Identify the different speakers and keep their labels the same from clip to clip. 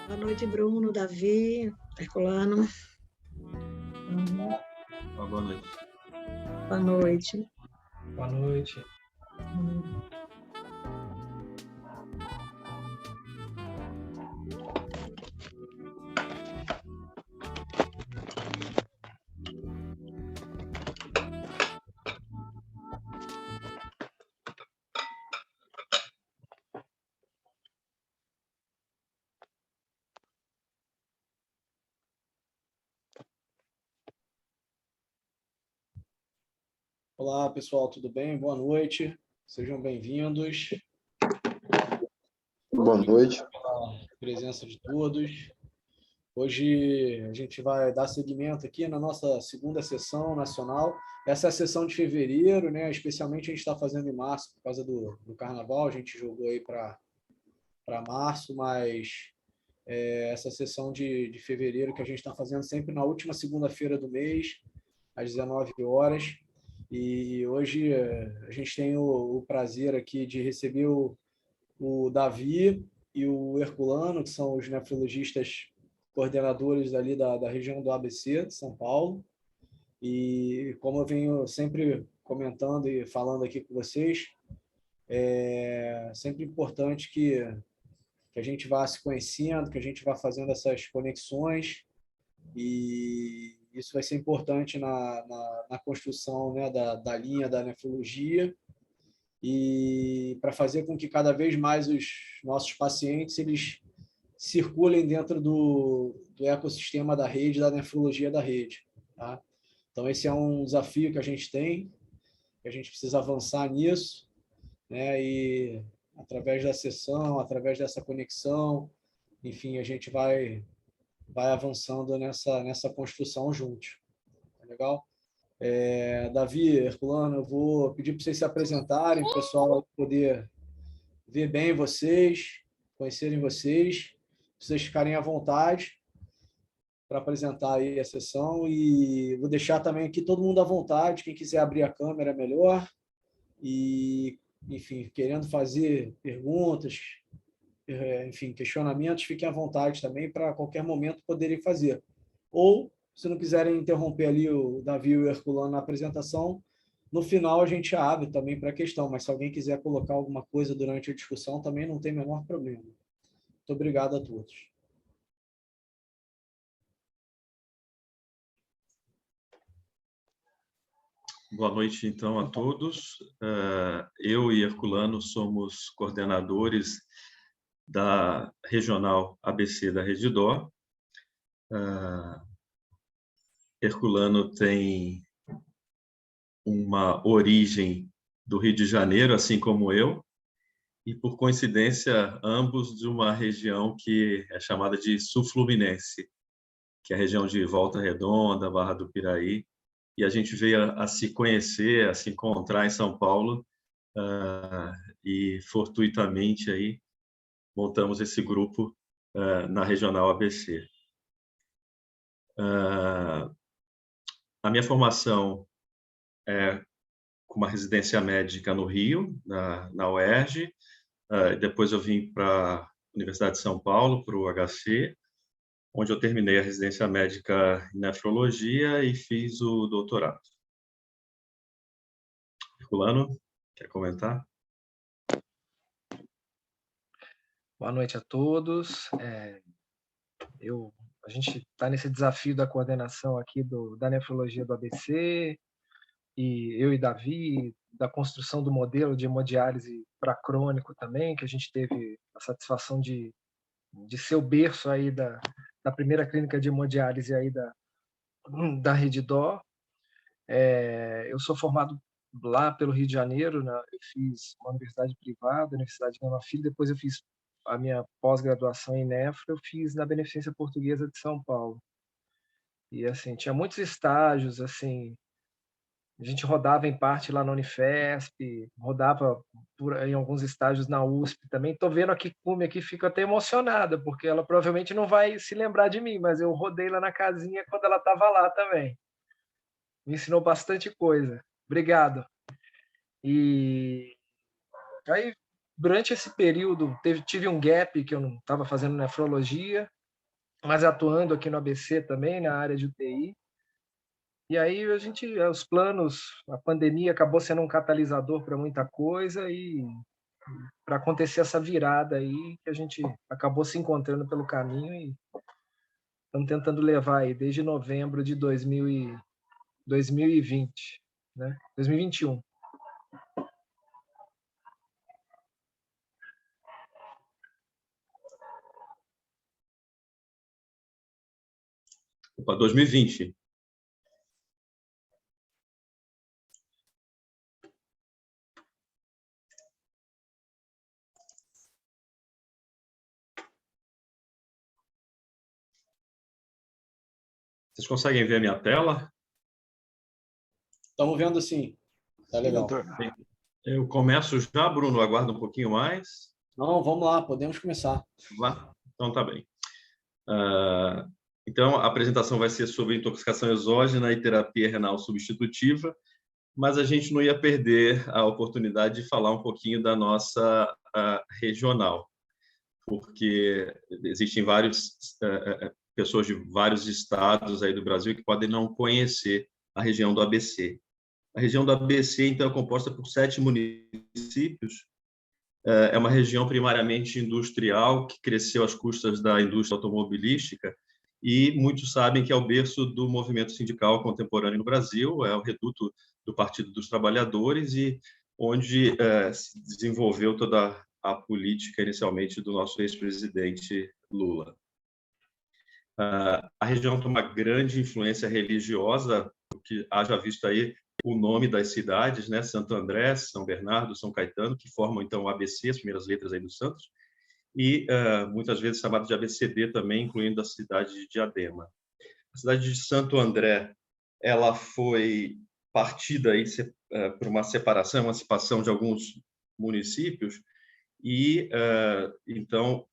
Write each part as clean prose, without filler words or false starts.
Speaker 1: Boa noite, Bruno, Davi, Herculano.
Speaker 2: Boa noite.
Speaker 1: Boa noite.
Speaker 3: Boa noite.
Speaker 4: Olá, pessoal, tudo bem? Boa noite. Sejam bem-vindos.
Speaker 5: Boa noite.
Speaker 4: Pela presença de todos. Hoje a gente vai dar seguimento aqui na nossa segunda sessão nacional. Essa é a sessão de fevereiro, né? Especialmente a gente está fazendo em março por causa do carnaval. A gente jogou aí para março, mas essa sessão de fevereiro que a gente está fazendo sempre na última segunda-feira do mês, às 19 horas. E hoje a gente tem o prazer aqui de receber o Davi e o Herculano, que são os nefrologistas coordenadores ali da região do ABC, de São Paulo. E como eu venho sempre comentando e falando aqui com vocês, é sempre importante que a gente vá se conhecendo, que a gente vá fazendo essas conexões, e isso vai ser importante na construção, né, da linha da nefrologia, e para fazer com que cada vez mais os nossos pacientes eles circulem dentro do ecossistema da rede, da nefrologia da rede. Tá? Então, esse é um desafio que a gente tem, que a gente precisa avançar nisso, né? E através da sessão, através dessa conexão, enfim, a gente vai avançando nessa construção juntos. Tá legal? Davi, Herculano, eu vou pedir para vocês se apresentarem, para o pessoal poder ver bem vocês, conhecerem vocês, para vocês ficarem à vontade para apresentar aí a sessão, e vou deixar também aqui todo mundo à vontade, quem quiser abrir a câmera é melhor, e, enfim, querendo fazer perguntas, enfim, questionamentos, fiquem à vontade também para a qualquer momento poderem fazer. Ou, se não quiserem interromper ali o Davi e o Herculano na apresentação, no final a gente abre também para a questão, mas se alguém quiser colocar alguma coisa durante a discussão, também não tem o menor problema. Muito obrigado a todos.
Speaker 2: Boa noite, então, a todos. Eu e Herculano somos coordenadores da Regional ABC da Redidor. Herculano tem uma origem do Rio de Janeiro, assim como eu, e, por coincidência, ambos de uma região que é chamada de Sul-Fluminense, que é a região de Volta Redonda, Barra do Piraí, e a gente veio a se conhecer, a se encontrar em São Paulo, e fortuitamente aí montamos esse grupo na Regional ABC. A minha formação é com uma residência médica no Rio, na UERJ. Depois eu vim para a Universidade de São Paulo, para o HC, onde eu terminei a residência médica em nefrologia e fiz o doutorado. Herculano, quer comentar?
Speaker 3: Boa noite a todos. A gente está nesse desafio da coordenação aqui da nefrologia do ABC, e eu e Davi, da construção do modelo de hemodiálise para crônico também, que a gente teve a satisfação de ser o berço aí da primeira clínica de hemodiálise aí da Redidor. Eu sou formado lá pelo Rio de Janeiro, né? Eu fiz uma universidade privada, a Universidade Gama Filho, depois eu fiz a minha pós-graduação em nefro, eu fiz na Beneficência Portuguesa de São Paulo. E, assim, tinha muitos estágios, assim, a gente rodava em parte lá na Unifesp, rodava em alguns estágios na USP também. Estou vendo a Kikumi aqui, fico até emocionada, porque ela provavelmente não vai se lembrar de mim, mas eu rodei lá na casinha quando ela estava lá também. Me ensinou bastante coisa. Obrigado. E aí, durante esse período, tive um gap que eu não estava fazendo nefrologia, mas atuando aqui no ABC também, na área de UTI. E aí os planos, a pandemia acabou sendo um catalisador para muita coisa e para acontecer essa virada aí que a gente acabou se encontrando pelo caminho e estamos tentando levar aí desde novembro de 2020, né? 2021.
Speaker 2: Opa, 2020. Vocês conseguem ver a minha tela?
Speaker 4: Estamos vendo sim. Tá legal.
Speaker 2: Eu começo já, Bruno, aguarda um pouquinho mais.
Speaker 4: Não, vamos lá, podemos começar.
Speaker 2: Então, tá bem. Então, a apresentação vai ser sobre intoxicação exógena e terapia renal substitutiva, mas a gente não ia perder a oportunidade de falar um pouquinho da nossa regional, porque existem várias pessoas de vários estados aí do Brasil que podem não conhecer a região do ABC. A região do ABC, então, é composta por 7 municípios. É uma região primariamente industrial, que cresceu às custas da indústria automobilística, e muitos sabem que é o berço do movimento sindical contemporâneo no Brasil, é o reduto do Partido dos Trabalhadores, e onde se desenvolveu toda a política, inicialmente, do nosso ex-presidente Lula. A região tem uma grande influência religiosa, que haja visto aí o nome das cidades, né? Santo André, São Bernardo, São Caetano, que formam, então, o ABC, as primeiras letras aí do Santos, e muitas vezes chamado de ABCD também, incluindo a cidade de Diadema. A cidade de Santo André, ela foi partida aí por uma separação, emancipação de alguns municípios, e, então,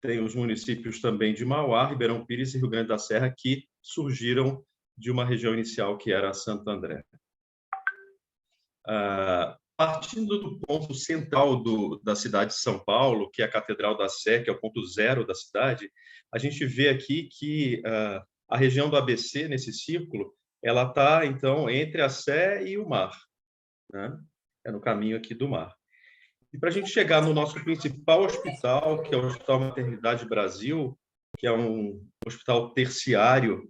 Speaker 2: tem os municípios também de Mauá, Ribeirão Pires e Rio Grande da Serra, que surgiram de uma região inicial que era Santo André. Partindo do ponto central da cidade de São Paulo, que é a Catedral da Sé, que é o ponto zero da cidade, a gente vê aqui que a região do ABC, nesse círculo, ela está, então, entre a Sé e o mar, né? É no caminho aqui do mar. E para a gente chegar no nosso principal hospital, que é o Hospital Maternidade Brasil, que é um hospital terciário,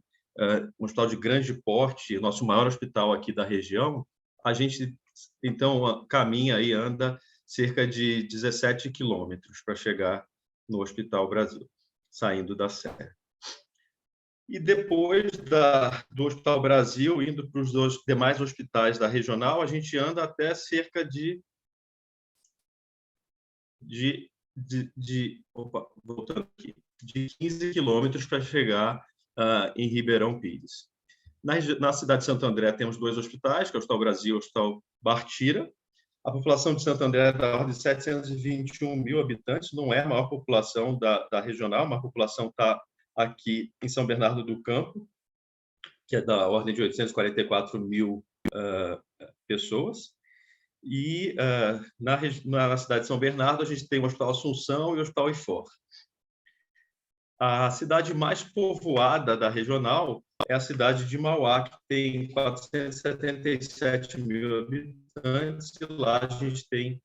Speaker 2: um hospital de grande porte, nosso maior hospital aqui da região, a gente, então, caminha e anda cerca de 17 quilômetros para chegar no Hospital Brasil, saindo da Sé. E depois do Hospital Brasil, indo para os demais hospitais da regional, a gente anda até cerca de 15 quilômetros para chegar em Ribeirão Pires. Na cidade de Santo André temos 2 hospitais, que é o Hospital Brasil e o Hospital Bartira. A população de Santo André é da ordem de 721 mil habitantes, não é a maior população da regional, a população está aqui em São Bernardo do Campo, que é da ordem de 844 mil pessoas. E na cidade de São Bernardo, a gente tem o Hospital Assunção e o Hospital IFOR. A cidade mais povoada da regional é a cidade de Mauá, que tem 477 mil habitantes, e lá a gente tem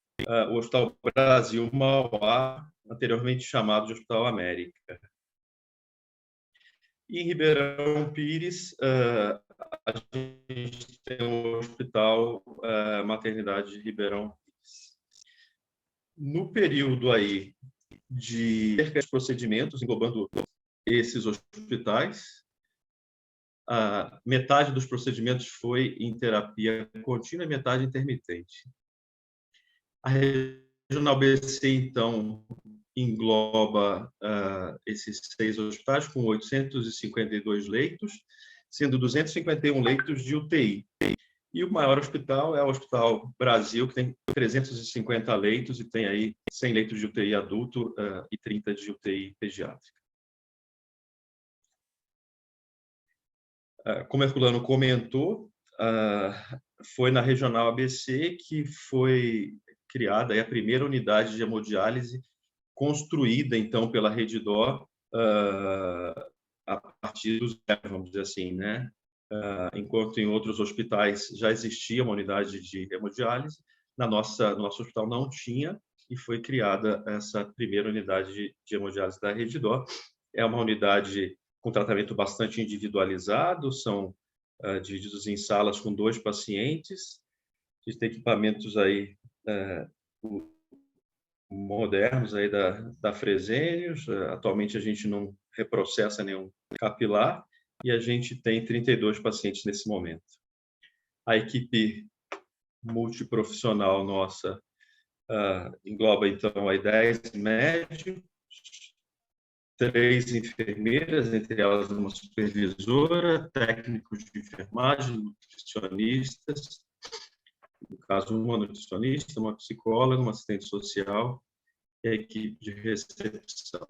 Speaker 2: o Hospital Brasil Mauá, anteriormente chamado de Hospital América. E em Ribeirão Pires, a gente tem o Hospital Maternidade de Ribeirão Pires. No período aí de procedimentos englobando esses hospitais, metade dos procedimentos foi em terapia contínua e metade intermitente. A regional BC, então, engloba esses 6 hospitais com 852 leitos, sendo 251 leitos de UTI. E o maior hospital é o Hospital Brasil, que tem 350 leitos e tem aí 100 leitos de UTI adulto e 30 de UTI pediátrica. Como o Herculano comentou, foi na regional ABC que foi criada a primeira unidade de hemodiálise construída, então, pela Rede D'Or a partir do zero, vamos dizer assim, né? Enquanto em outros hospitais já existia uma unidade de hemodiálise, no nosso hospital não tinha, e foi criada essa primeira unidade de hemodiálise da Rede D'Or. É uma unidade com tratamento bastante individualizado, são divididos em salas com 2 pacientes. A gente tem equipamentos aí modernos aí da Fresenius. Atualmente a gente não reprocessa nenhum capilar e a gente tem 32 pacientes nesse momento. A equipe multiprofissional nossa engloba, então, aí 10 médicos, 3 enfermeiras, entre elas uma supervisora, técnicos de enfermagem, nutricionistas, no caso, uma nutricionista, uma psicóloga, uma assistente social e a equipe de recepção.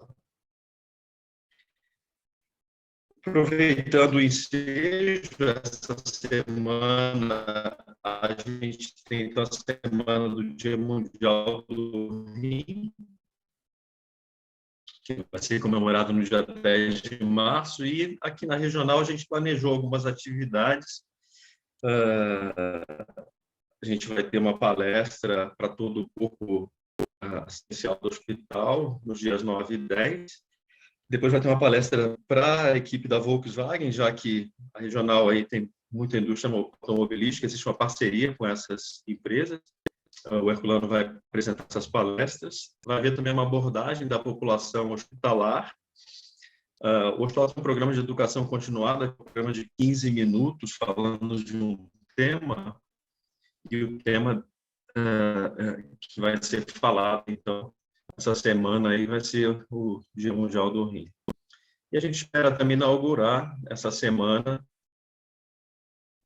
Speaker 2: Aproveitando o ensejo, essa semana a gente tem então, a Semana do Dia Mundial do Rim, que vai ser comemorado no dia 10 de março, e aqui na Regional a gente planejou algumas atividades. A gente vai ter uma palestra para todo o corpo assistencial do hospital, nos dias 9 e 10. Depois vai ter uma palestra para a equipe da Volkswagen, já que a Regional aí tem muita indústria automobilística, existe uma parceria com essas empresas. O Herculano vai apresentar essas palestras. Vai haver também uma abordagem da população hospitalar. O hospital tem um programa de educação continuada, um programa de 15 minutos, falando de um tema, e o tema que vai ser falado, então, essa semana aí vai ser o Dia Mundial do Rim. E a gente espera também inaugurar essa semana,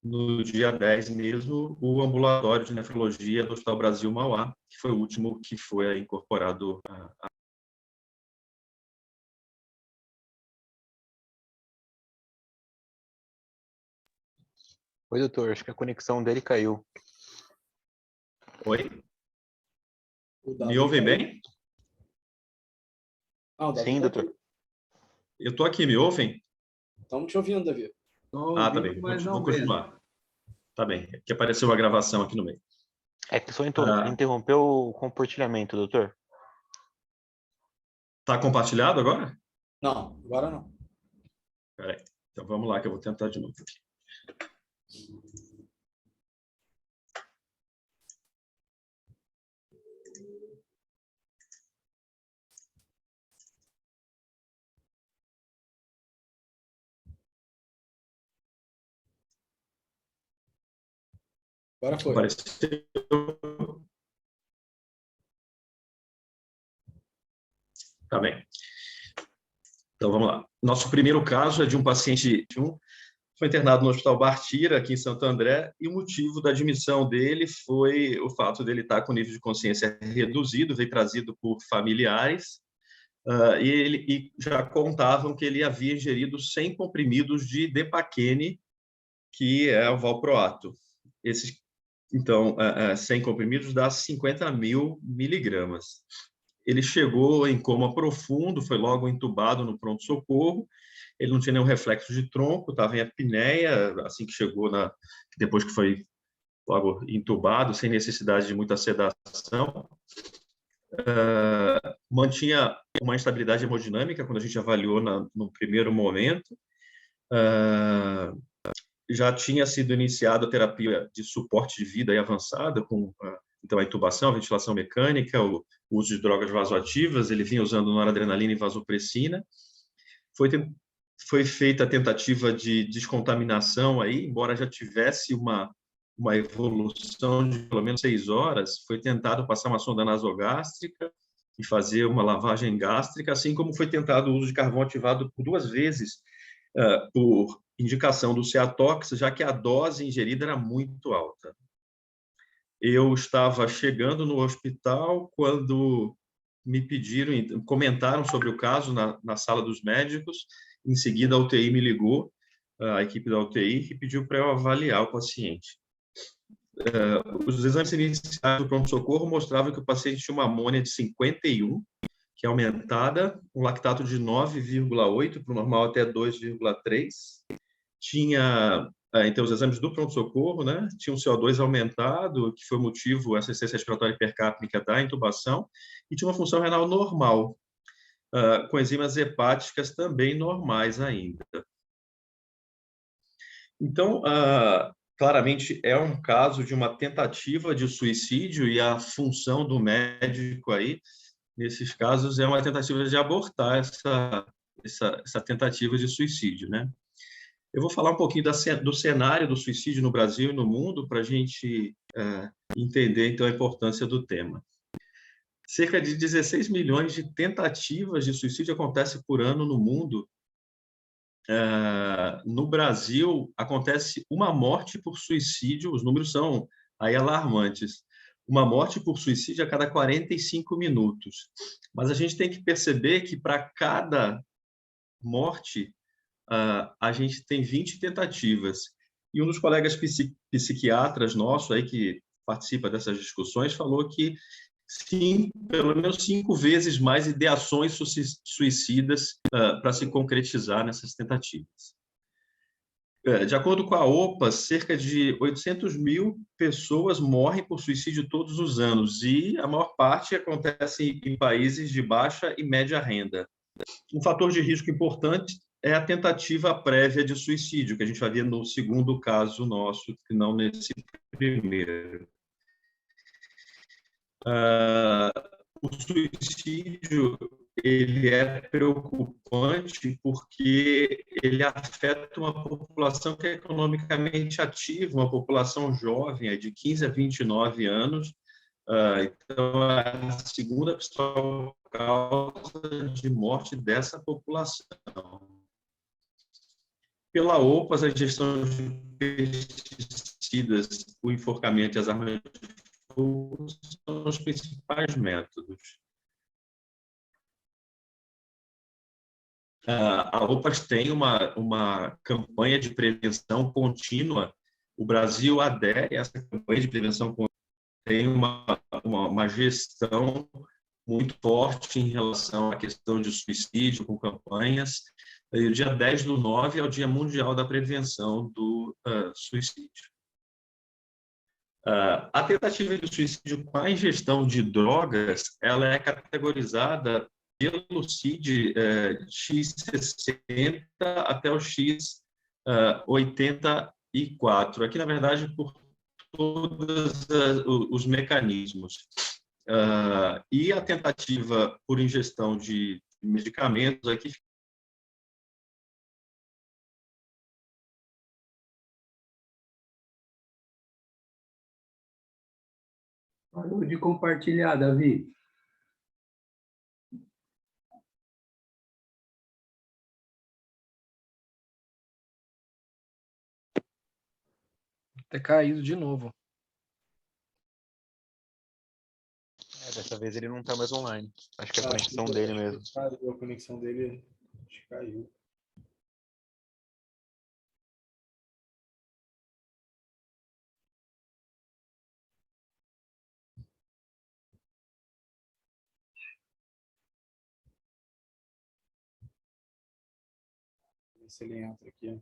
Speaker 2: no dia 10 mesmo, o ambulatório de nefrologia do Hospital Brasil Mauá, que foi o último que foi incorporado
Speaker 5: Oi, doutor, acho que a conexão dele caiu.
Speaker 2: Oi? Me ouvem bem?
Speaker 5: Sim, doutor.
Speaker 2: Eu estou aqui, me ouvem?
Speaker 4: Estamos te ouvindo, Davi.
Speaker 2: Tá bem, vou continuar. Tá bem, que apareceu a gravação aqui no meio.
Speaker 5: É que só interrompeu o compartilhamento, doutor.
Speaker 2: Tá compartilhado agora?
Speaker 4: Não, agora não.
Speaker 2: Peraí, então vamos lá que eu vou tentar de novo aqui.
Speaker 4: Agora foi.
Speaker 2: Apareceu. Tá bem. Então, vamos lá. Nosso primeiro caso é de um paciente foi internado no Hospital Bartira, aqui em Santo André, e o motivo da admissão dele foi o fato dele estar com nível de consciência reduzido, veio trazido por familiares, e já contavam que ele havia ingerido 100 comprimidos de Depaquene, que é o valproato. Então, 100 comprimidos dá 50.000 miligramas. Ele chegou em coma profundo, foi logo entubado no pronto-socorro. Ele não tinha nenhum reflexo de tronco, estava em apneia, assim que chegou, depois que foi logo entubado, sem necessidade de muita sedação. Mantinha uma instabilidade hemodinâmica quando a gente avaliou no primeiro momento. Já tinha sido iniciada a terapia de suporte de vida avançada, com então, a intubação, a ventilação mecânica, o uso de drogas vasoativas. Ele vinha usando noradrenalina e vasopressina. Foi feita a tentativa de descontaminação aí, embora já tivesse uma evolução de pelo menos 6 horas, foi tentado passar uma sonda nasogástrica e fazer uma lavagem gástrica, assim como foi tentado o uso de carvão ativado por 2 vezes, por indicação do Ceatox, já que a dose ingerida era muito alta. Eu estava chegando no hospital quando me pediram, comentaram sobre o caso na sala dos médicos. Em seguida, a UTI me ligou, a equipe da UTI, e pediu para eu avaliar o paciente. Os exames iniciais do pronto-socorro mostravam que o paciente tinha uma amônia de 51, que é aumentada, um lactato de 9,8 para o normal até 2,3. Tinha, então, os exames do pronto-socorro, né? Tinha um CO2 aumentado, que foi o motivo, essa insuficiência respiratória hipercápnica da intubação, e tinha uma função renal normal, com enzimas hepáticas também normais ainda. Então, claramente, é um caso de uma tentativa de suicídio e a função do médico aí, nesses casos, é uma tentativa de abortar essa tentativa de suicídio, né? Eu vou falar um pouquinho do cenário do suicídio no Brasil e no mundo para a gente entender, então, a importância do tema. Cerca de 16 milhões de tentativas de suicídio acontecem por ano no mundo. No Brasil, acontece uma morte por suicídio, os números são aí alarmantes, uma morte por suicídio a cada 45 minutos. Mas a gente tem que perceber que para cada morte, a gente tem 20 tentativas. E um dos colegas psiquiatras nosso aí que participa dessas discussões falou que pelo menos 5 vezes mais ideações suicidas para se concretizar nessas tentativas. De acordo com a OPA, cerca de 800 mil pessoas morrem por suicídio todos os anos, e a maior parte acontece em países de baixa e média renda. Um fator de risco importante é a tentativa prévia de suicídio, que a gente vai ver no segundo caso nosso, que não nesse primeiro. O suicídio ele é preocupante porque ele afeta uma população que é economicamente ativa, uma população jovem, de 15 a 29 anos. Então, é a segunda principal causa de morte dessa população. Pela OPAS, a ingestão de pesticidas, o enforcamento e as armas de fogo são os principais métodos. A OPAS tem uma campanha de prevenção contínua. O Brasil adere a essa campanha de prevenção contínua. Tem uma gestão muito forte em relação à questão de suicídio, com campanhas. E o dia 10/9 é o Dia Mundial da Prevenção do Suicídio. A tentativa de suicídio com a ingestão de drogas, ela é categorizada pelo CID X60 até o X84. Aqui, na verdade, por todos os mecanismos. E a tentativa por ingestão de medicamentos aqui.
Speaker 6: Parou de compartilhar, Davi.
Speaker 3: Ter caído de novo.
Speaker 5: Dessa vez ele não tá mais online. Acho que é a conexão dele mesmo.
Speaker 4: Caiu, a conexão dele acho que caiu. Ver se ele entra aqui.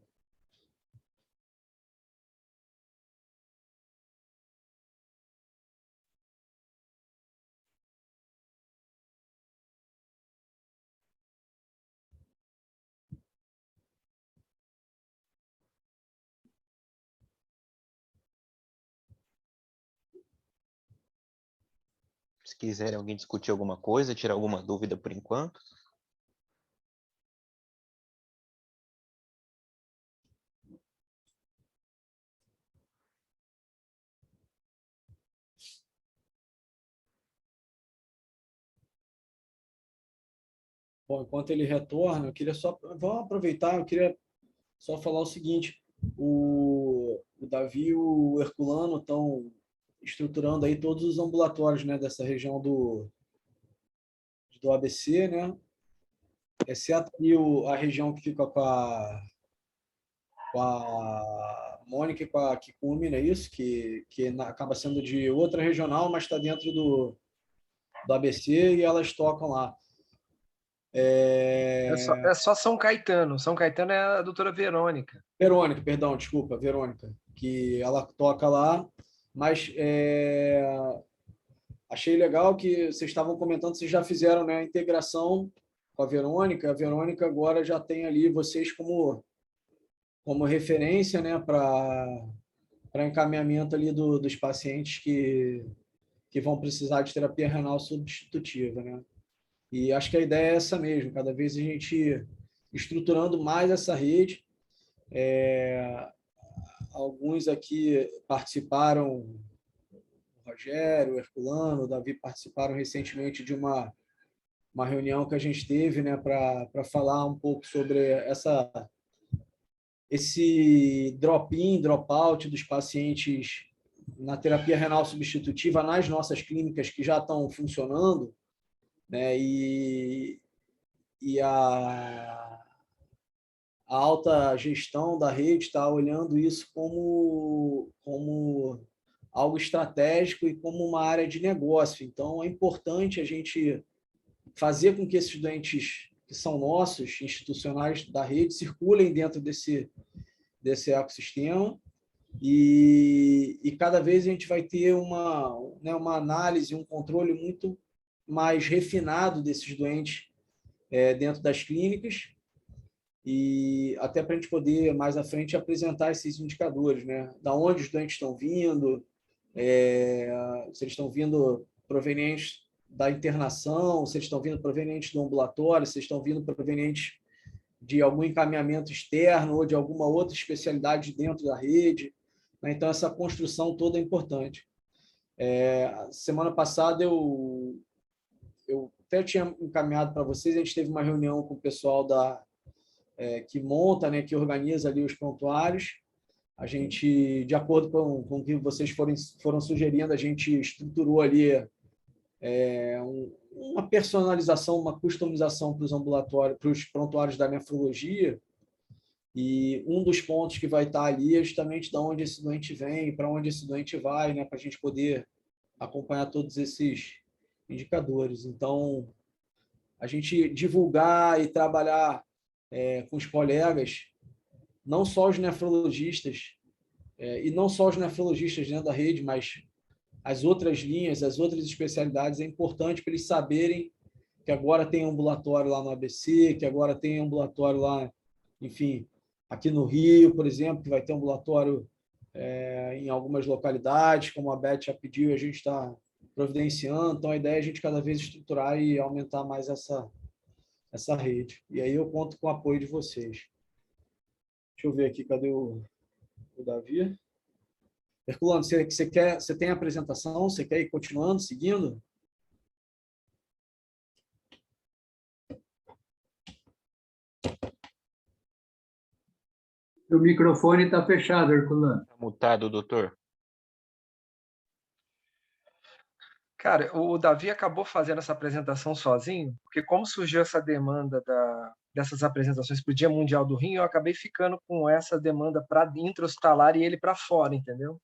Speaker 5: Se quiserem alguém discutir alguma coisa, tirar alguma dúvida por enquanto.
Speaker 4: Bom, enquanto ele retorna, vamos aproveitar, eu queria só falar o seguinte, o Davi e o Herculano estão estruturando aí todos os ambulatórios, né, dessa região do ABC, né, exceto aí a região que fica com a Mônica e com a Kikumi, não é isso? Que acaba sendo de outra regional, mas está dentro do ABC e elas tocam lá.
Speaker 3: É só São Caetano. São Caetano é a doutora Verônica.
Speaker 4: Verônica, perdão, desculpa, Verônica, que ela toca lá, mas achei legal que vocês estavam comentando, vocês já fizeram, né, a integração com a Verônica agora já tem ali vocês como referência, né, para encaminhamento ali dos pacientes que vão precisar de terapia renal substitutiva, né? E acho que a ideia é essa mesmo, cada vez a gente estruturando mais essa rede. Alguns aqui participaram, o Rogério, o Herculano, o Davi participaram recentemente de uma reunião que a gente teve, né, para falar um pouco sobre esse drop-in, drop-out dos pacientes na terapia renal substitutiva nas nossas clínicas que já estão funcionando, né, e a alta gestão da rede está olhando isso como algo estratégico e como uma área de negócio. Então, é importante a gente fazer com que esses doentes que são nossos, institucionais da rede, circulem dentro desse ecossistema e cada vez a gente vai ter uma análise, um controle muito mais refinado desses doentes dentro das clínicas e até para a gente poder, mais à frente, apresentar esses indicadores, né? Da onde os doentes estão vindo, se eles estão vindo provenientes da internação, se eles estão vindo provenientes do ambulatório, se eles estão vindo provenientes de algum encaminhamento externo ou de alguma outra especialidade dentro da rede, né? Então, essa construção toda é importante. Semana passada, eu até tinha encaminhado para vocês, a gente teve uma reunião com o pessoal que monta, né, que organiza ali os prontuários. A gente, de acordo com o que vocês foram sugerindo, a gente estruturou ali uma personalização, uma customização para os ambulatórios, para os prontuários da nefrologia. E um dos pontos que vai estar ali é justamente de onde esse doente vem, para onde esse doente vai, né, para a gente poder acompanhar todos esses indicadores. Então, a gente divulgar e trabalhar com os colegas, não só os nefrologistas, e não só os nefrologistas dentro da rede, mas as outras linhas, as outras especialidades, é importante para eles saberem que agora tem ambulatório lá no ABC, que agora tem ambulatório lá, enfim, aqui no Rio, por exemplo, que vai ter ambulatório em algumas localidades, como a Beth já pediu, a gente está providenciando. Então, a ideia é a gente cada vez estruturar e aumentar mais essa rede. E aí eu conto com o apoio de vocês. Deixa eu ver aqui, cadê o Davi? Herculano, você tem a apresentação? Você quer ir continuando, seguindo?
Speaker 6: O microfone está fechado, Herculano.
Speaker 5: Tá mutado, doutor.
Speaker 3: Cara, o Davi acabou fazendo essa apresentação sozinho, porque como surgiu essa demanda dessas apresentações para o Dia Mundial do Rim, eu acabei ficando com essa demanda para intra-hospitalar e ele para fora, entendeu?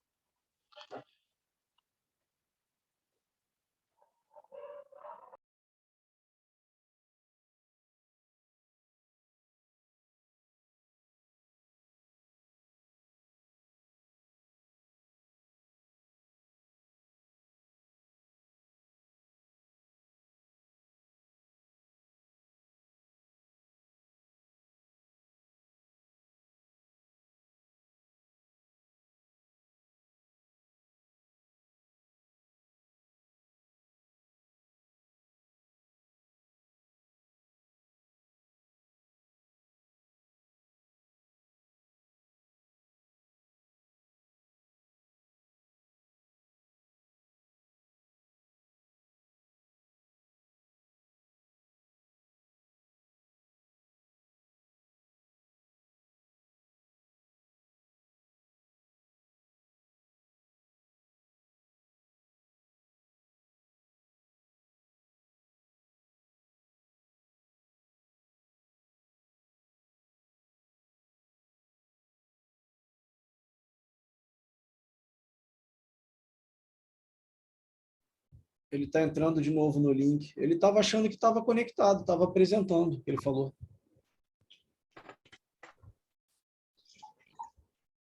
Speaker 4: Ele está entrando de novo no link. Ele estava achando que estava conectado, estava apresentando o que ele falou.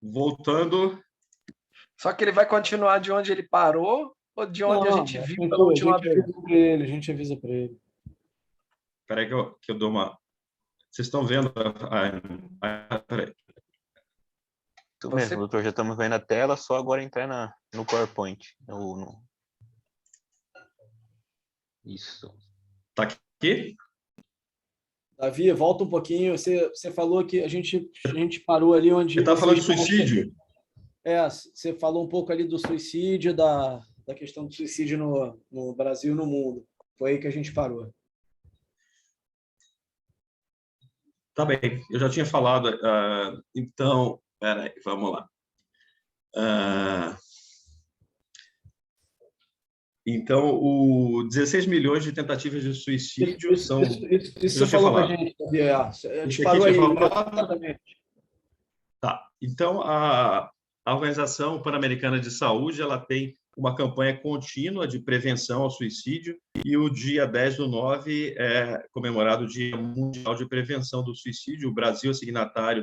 Speaker 2: Voltando,
Speaker 3: Só que ele vai continuar de onde ele parou ou de onde a
Speaker 4: Não,
Speaker 3: gente
Speaker 4: a
Speaker 3: viu
Speaker 4: gente,
Speaker 3: pela
Speaker 4: a
Speaker 3: última
Speaker 4: gente
Speaker 3: vez?
Speaker 4: avisa para ele, a gente avisa para ele.
Speaker 2: peraí que eu dou uma... Vocês estão vendo? Peraí.
Speaker 5: Isso
Speaker 3: Você-
Speaker 5: mesmo, doutor, já estamos vendo a tela, só agora entrar no PowerPoint. Isso.
Speaker 2: Tá aqui?
Speaker 4: Davi, volta um pouquinho. Você falou que a gente parou ali onde
Speaker 2: Ele estava falando de
Speaker 4: vocês estavam
Speaker 2: suicídio.
Speaker 4: você falou um pouco ali do suicídio, da questão do suicídio no Brasil e no mundo. Foi aí que a gente parou.
Speaker 2: Tá bem, eu já tinha falado. Então, peraí, vamos lá. Então, o 16 milhões de tentativas de suicídio são...
Speaker 4: Isso
Speaker 2: eu
Speaker 4: você
Speaker 2: já tinha
Speaker 4: falou para a
Speaker 2: falado.
Speaker 4: gente, Davi. A gente
Speaker 2: Isso aqui
Speaker 4: parou aí.
Speaker 2: tinha falado.
Speaker 4: Exatamente.
Speaker 2: Tá. Então, a Organização Pan-Americana de Saúde ela tem uma campanha contínua de prevenção ao suicídio e o dia 10/9 é comemorado o Dia Mundial de Prevenção do Suicídio. O Brasil é signatário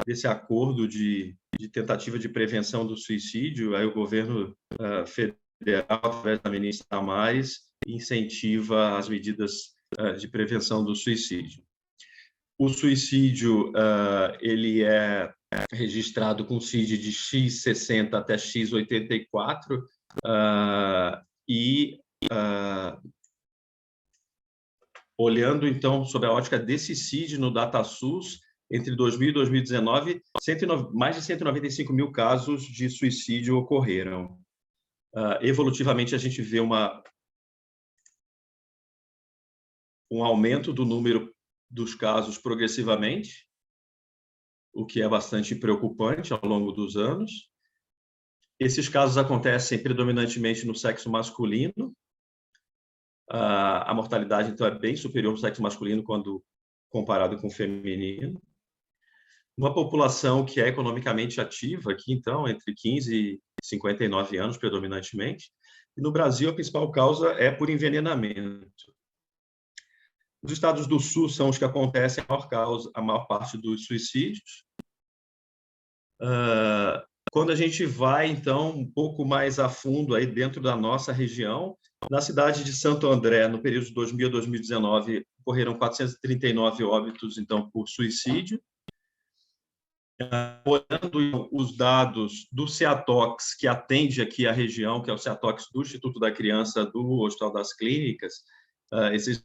Speaker 2: desse acordo de tentativa de prevenção do suicídio. Aí o governo federal, através da ministra Damares, incentiva as medidas de prevenção do suicídio. O suicídio ele é registrado com CID de X60 até X84 olhando então sob a ótica desse CID no DataSUS, entre 2000 e 2019, mais de 195 mil casos de suicídio ocorreram. Evolutivamente, a gente vê um aumento do número dos casos progressivamente, o que é bastante preocupante ao longo dos anos. Esses casos acontecem predominantemente no sexo masculino. A mortalidade, então, é bem superior no sexo masculino quando comparado com o feminino. Uma população que é economicamente ativa, aqui, então, entre 15 e 59 anos, predominantemente. E no Brasil, a principal causa é por envenenamento. Os estados do Sul são os que acontecem a maior parte dos suicídios. Quando a gente vai, então, um pouco mais a fundo aí dentro da nossa região, na cidade de Santo André, no período de 2000 a 2019, ocorreram 439 óbitos, então, por suicídio. Olhando os dados do CEATOX, que atende aqui a região, que é o CEATOX do Instituto da Criança do Hospital das Clínicas, esses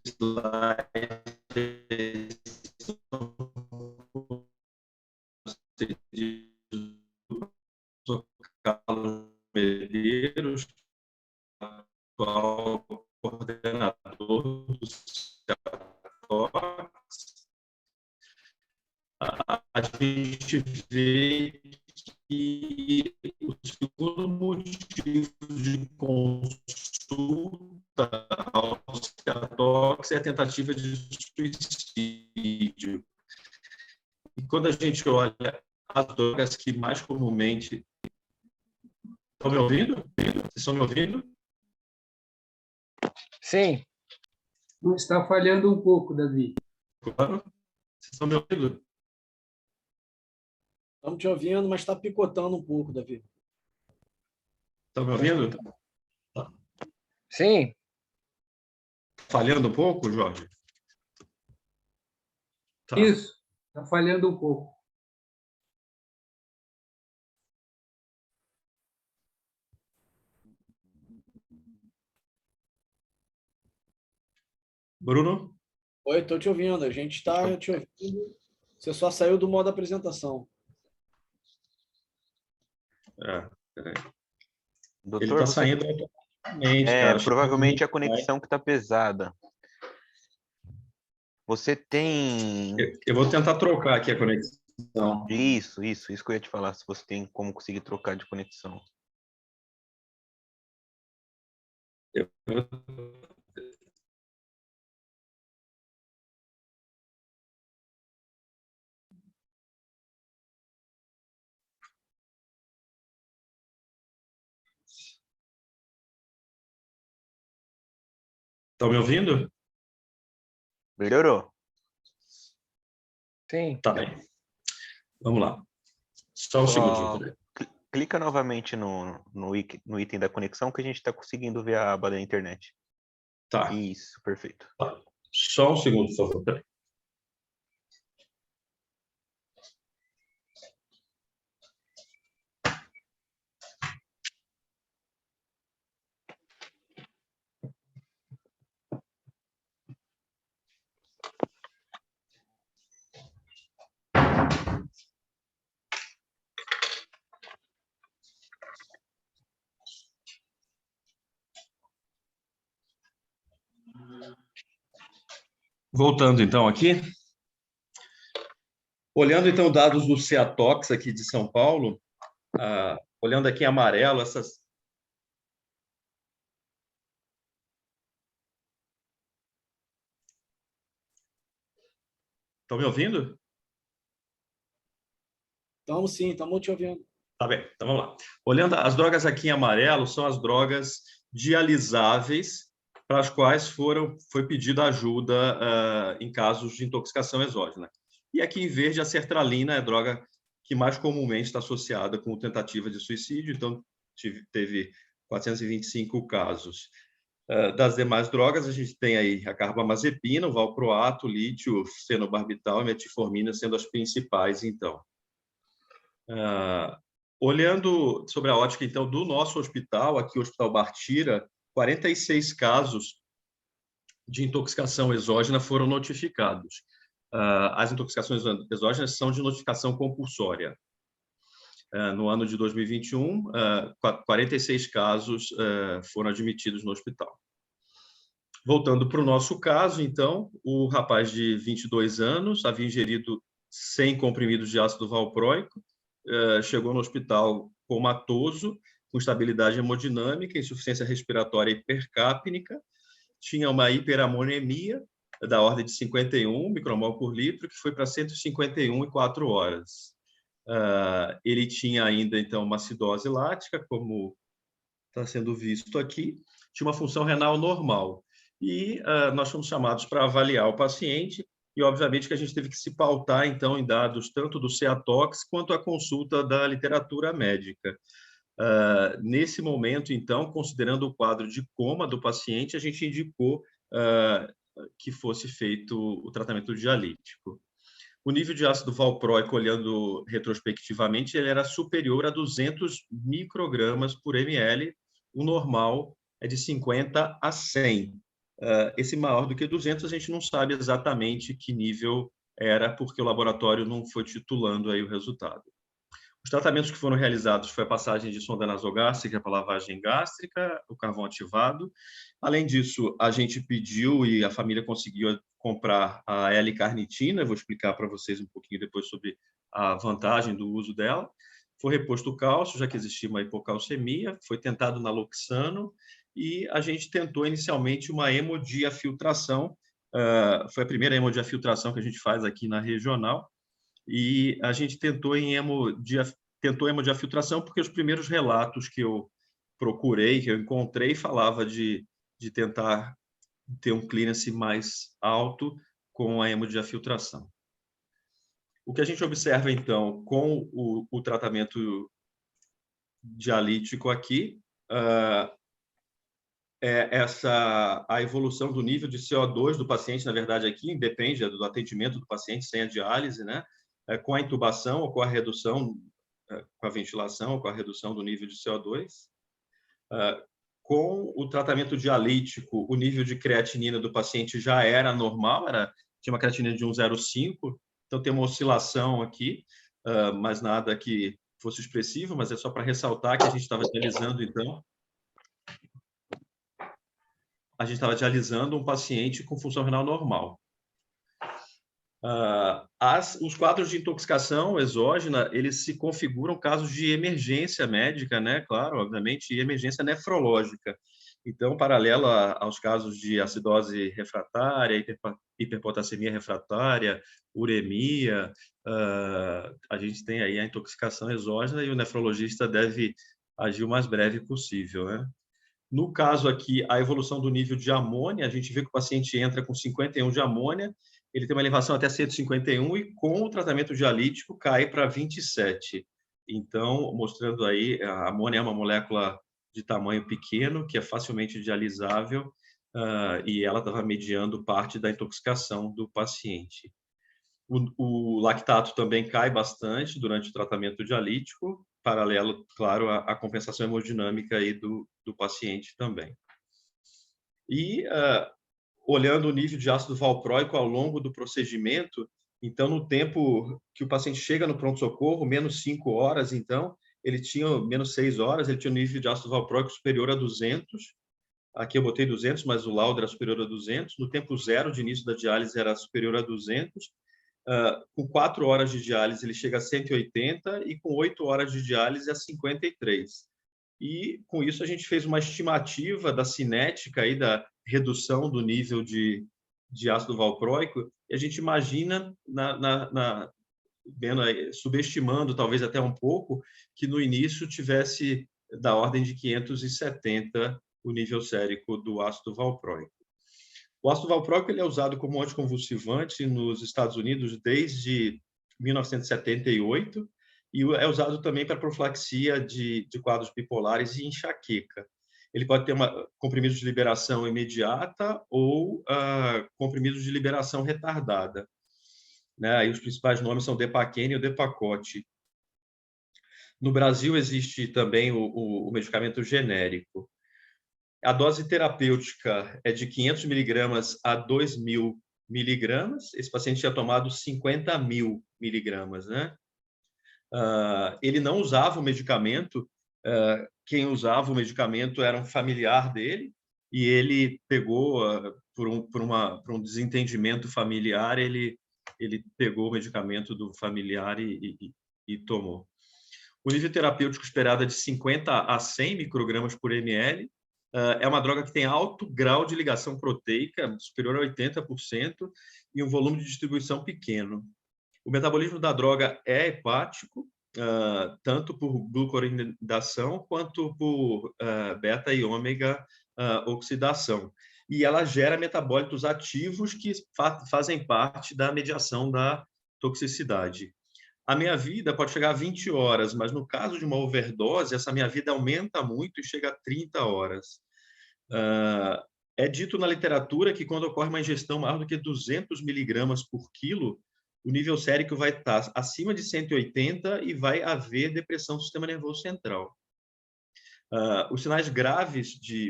Speaker 2: Carlos Medeiros, atual coordenador do CEATOX, a gente vê que o segundo motivo de consulta ao CEATOX é a tentativa de suicídio. E quando a gente olha as drogas que mais comumente... Estão me ouvindo? Vocês estão me ouvindo?
Speaker 3: Sim.
Speaker 6: Está falhando um pouco, Davi.
Speaker 2: Claro. Vocês estão me ouvindo?
Speaker 4: Estamos te ouvindo, mas está picotando um pouco, Davi.
Speaker 2: Estão me ouvindo?
Speaker 3: Sim.
Speaker 2: Falhando um pouco, Jorge? Tá.
Speaker 6: Isso, está falhando um pouco.
Speaker 2: Bruno?
Speaker 4: Oi, estou te ouvindo. A gente está te ouvindo. Você só saiu do modo apresentação.
Speaker 2: Peraí.
Speaker 5: Doutor,
Speaker 2: Ele está
Speaker 5: você-
Speaker 2: saindo automaticamente, cara.
Speaker 5: provavelmente a conexão que está pesada. Você tem...
Speaker 2: Eu vou tentar trocar aqui a conexão.
Speaker 5: Isso que eu ia te falar, se você tem como conseguir trocar de conexão.
Speaker 2: Eu Estão me ouvindo?
Speaker 5: Melhorou.
Speaker 3: Sim.
Speaker 2: Tá bem. Vamos lá. Só um segundinho. Peraí.
Speaker 5: Clica novamente no item da conexão que a gente está conseguindo ver a aba da internet.
Speaker 2: Tá.
Speaker 5: Isso, perfeito.
Speaker 2: Tá. Só um segundo, por favor. Peraí. Voltando, então, aqui. Olhando, então, dados do CEATOX aqui de São Paulo, olhando aqui em amarelo, essas... Estão me ouvindo?
Speaker 4: Estamos sim, estamos te ouvindo.
Speaker 2: Tá bem, então vamos lá. Olhando as drogas aqui em amarelo, são as drogas dialisáveis para as quais foi pedida ajuda em casos de intoxicação exógena. E aqui em verde, a sertralina é a droga que mais comumente está associada com tentativa de suicídio, então teve 425 casos. Das demais drogas, a gente tem aí a carbamazepina, o valproato, o lítio, o fenobarbital e metformina sendo as principais, então. Olhando sobre a ótica, então, do nosso hospital, aqui o Hospital Bartira, 46 casos de intoxicação exógena foram notificados. As intoxicações exógenas são de notificação compulsória. No ano de 2021, 46 casos foram admitidos no hospital. Voltando para o nosso caso, então, o rapaz de 22 anos havia ingerido 100 comprimidos de ácido valproico, chegou no hospital comatoso, com estabilidade hemodinâmica, insuficiência respiratória hipercápnica, tinha uma hiperamonemia da ordem de 51 micromol por litro, que foi para 151 em 4 horas. Ele tinha ainda, então, uma acidose lática, como está sendo visto aqui, tinha uma função renal normal. E nós fomos chamados para avaliar o paciente, e, obviamente, que a gente teve que se pautar, então, em dados tanto do CEATOX quanto a consulta da literatura médica. Nesse momento, então, considerando o quadro de coma do paciente, a gente indicou que fosse feito o tratamento dialítico. O nível de ácido valproico, olhando retrospectivamente, ele era superior a 200 microgramas por ml, o normal é de 50 a 100. Esse maior do que 200, a gente não sabe exatamente que nível era, porque o laboratório não foi titulando aí o resultado. Os tratamentos que foram realizados foi a passagem de sonda nasogástrica para lavagem gástrica, o carvão ativado. Além disso, a gente pediu e a família conseguiu comprar a L-carnitina, eu vou explicar para vocês um pouquinho depois sobre a vantagem do uso dela. Foi reposto o cálcio, já que existia uma hipocalcemia, foi tentado naloxano e a gente tentou inicialmente uma hemodiafiltração, foi a primeira hemodiafiltração que a gente faz aqui na regional, e a gente tentou hemodiafiltração porque os primeiros relatos que eu procurei, que eu encontrei, falava de tentar ter um clearance mais alto com a hemodiafiltração. O que a gente observa, então, com o tratamento dialítico aqui, a evolução do nível de CO2 do paciente, na verdade, aqui depende do atendimento do paciente sem a diálise, né? Com a intubação ou com a redução, com a ventilação ou com a redução do nível de CO2. Com o tratamento dialítico, o nível de creatinina do paciente já era normal, tinha uma creatinina de 1,05, então tem uma oscilação aqui, mas nada que fosse expressivo, mas é só para ressaltar que a gente estava dialisando, então, um paciente com função renal normal. Os quadros de intoxicação exógena, eles se configuram casos de emergência médica, né? Claro, obviamente, e emergência nefrológica. Então, paralelo aos casos de acidose refratária, hiperpotassemia refratária, uremia, a gente tem aí a intoxicação exógena e o nefrologista deve agir o mais breve possível, né? No caso aqui, a evolução do nível de amônia, a gente vê que o paciente entra com 51 de amônia, ele tem uma elevação até 151 e com o tratamento dialítico cai para 27. Então, mostrando aí, a amônia é uma molécula de tamanho pequeno, que é facilmente dialisável, e ela estava mediando parte da intoxicação do paciente. O lactato também cai bastante durante o tratamento dialítico, paralelo, claro, à compensação hemodinâmica aí do paciente também. E, olhando o nível de ácido valproico ao longo do procedimento, então, no tempo que o paciente chega no pronto-socorro, menos 5 horas, então, ele tinha menos 6 horas, ele tinha um nível de ácido valproico superior a 200. Aqui eu botei 200, mas o laudo era superior a 200. No tempo zero de início da diálise era superior a 200. Com 4 horas de diálise ele chega a 180 e com 8 horas de diálise a 53. E com isso a gente fez uma estimativa da cinética e da redução do nível de ácido valproico, e a gente imagina, subestimando talvez até um pouco, que no início tivesse da ordem de 570 o nível sérico do ácido valproico. O ácido valproico ele é usado como anticonvulsivante nos Estados Unidos desde 1978 e é usado também para profilaxia de quadros bipolares e enxaqueca. Ele pode ter comprimidos de liberação imediata ou comprimidos de liberação retardada. Né? E os principais nomes são Depaquene e o Depakote. No Brasil existe também o medicamento genérico. A dose terapêutica é de 500 miligramas a 2.000 miligramas. Esse paciente tinha tomado 50.000 miligramas, né? Ele não usava o medicamento. Quem usava o medicamento era um familiar dele e ele pegou, por um desentendimento familiar, ele pegou o medicamento do familiar e tomou. O nível terapêutico esperado é de 50 a 100 microgramas por ml. É uma droga que tem alto grau de ligação proteica, superior a 80%, e um volume de distribuição pequeno. O metabolismo da droga é hepático, tanto por glucoridação quanto por beta e ômega oxidação. E ela gera metabólitos ativos que fazem parte da mediação da toxicidade. A meia-vida pode chegar a 20 horas, mas no caso de uma overdose, essa meia-vida aumenta muito e chega a 30 horas. É dito na literatura que quando ocorre uma ingestão maior do que 200 miligramas por quilo, o nível sérico vai estar acima de 180 e vai haver depressão do sistema nervoso central. Os sinais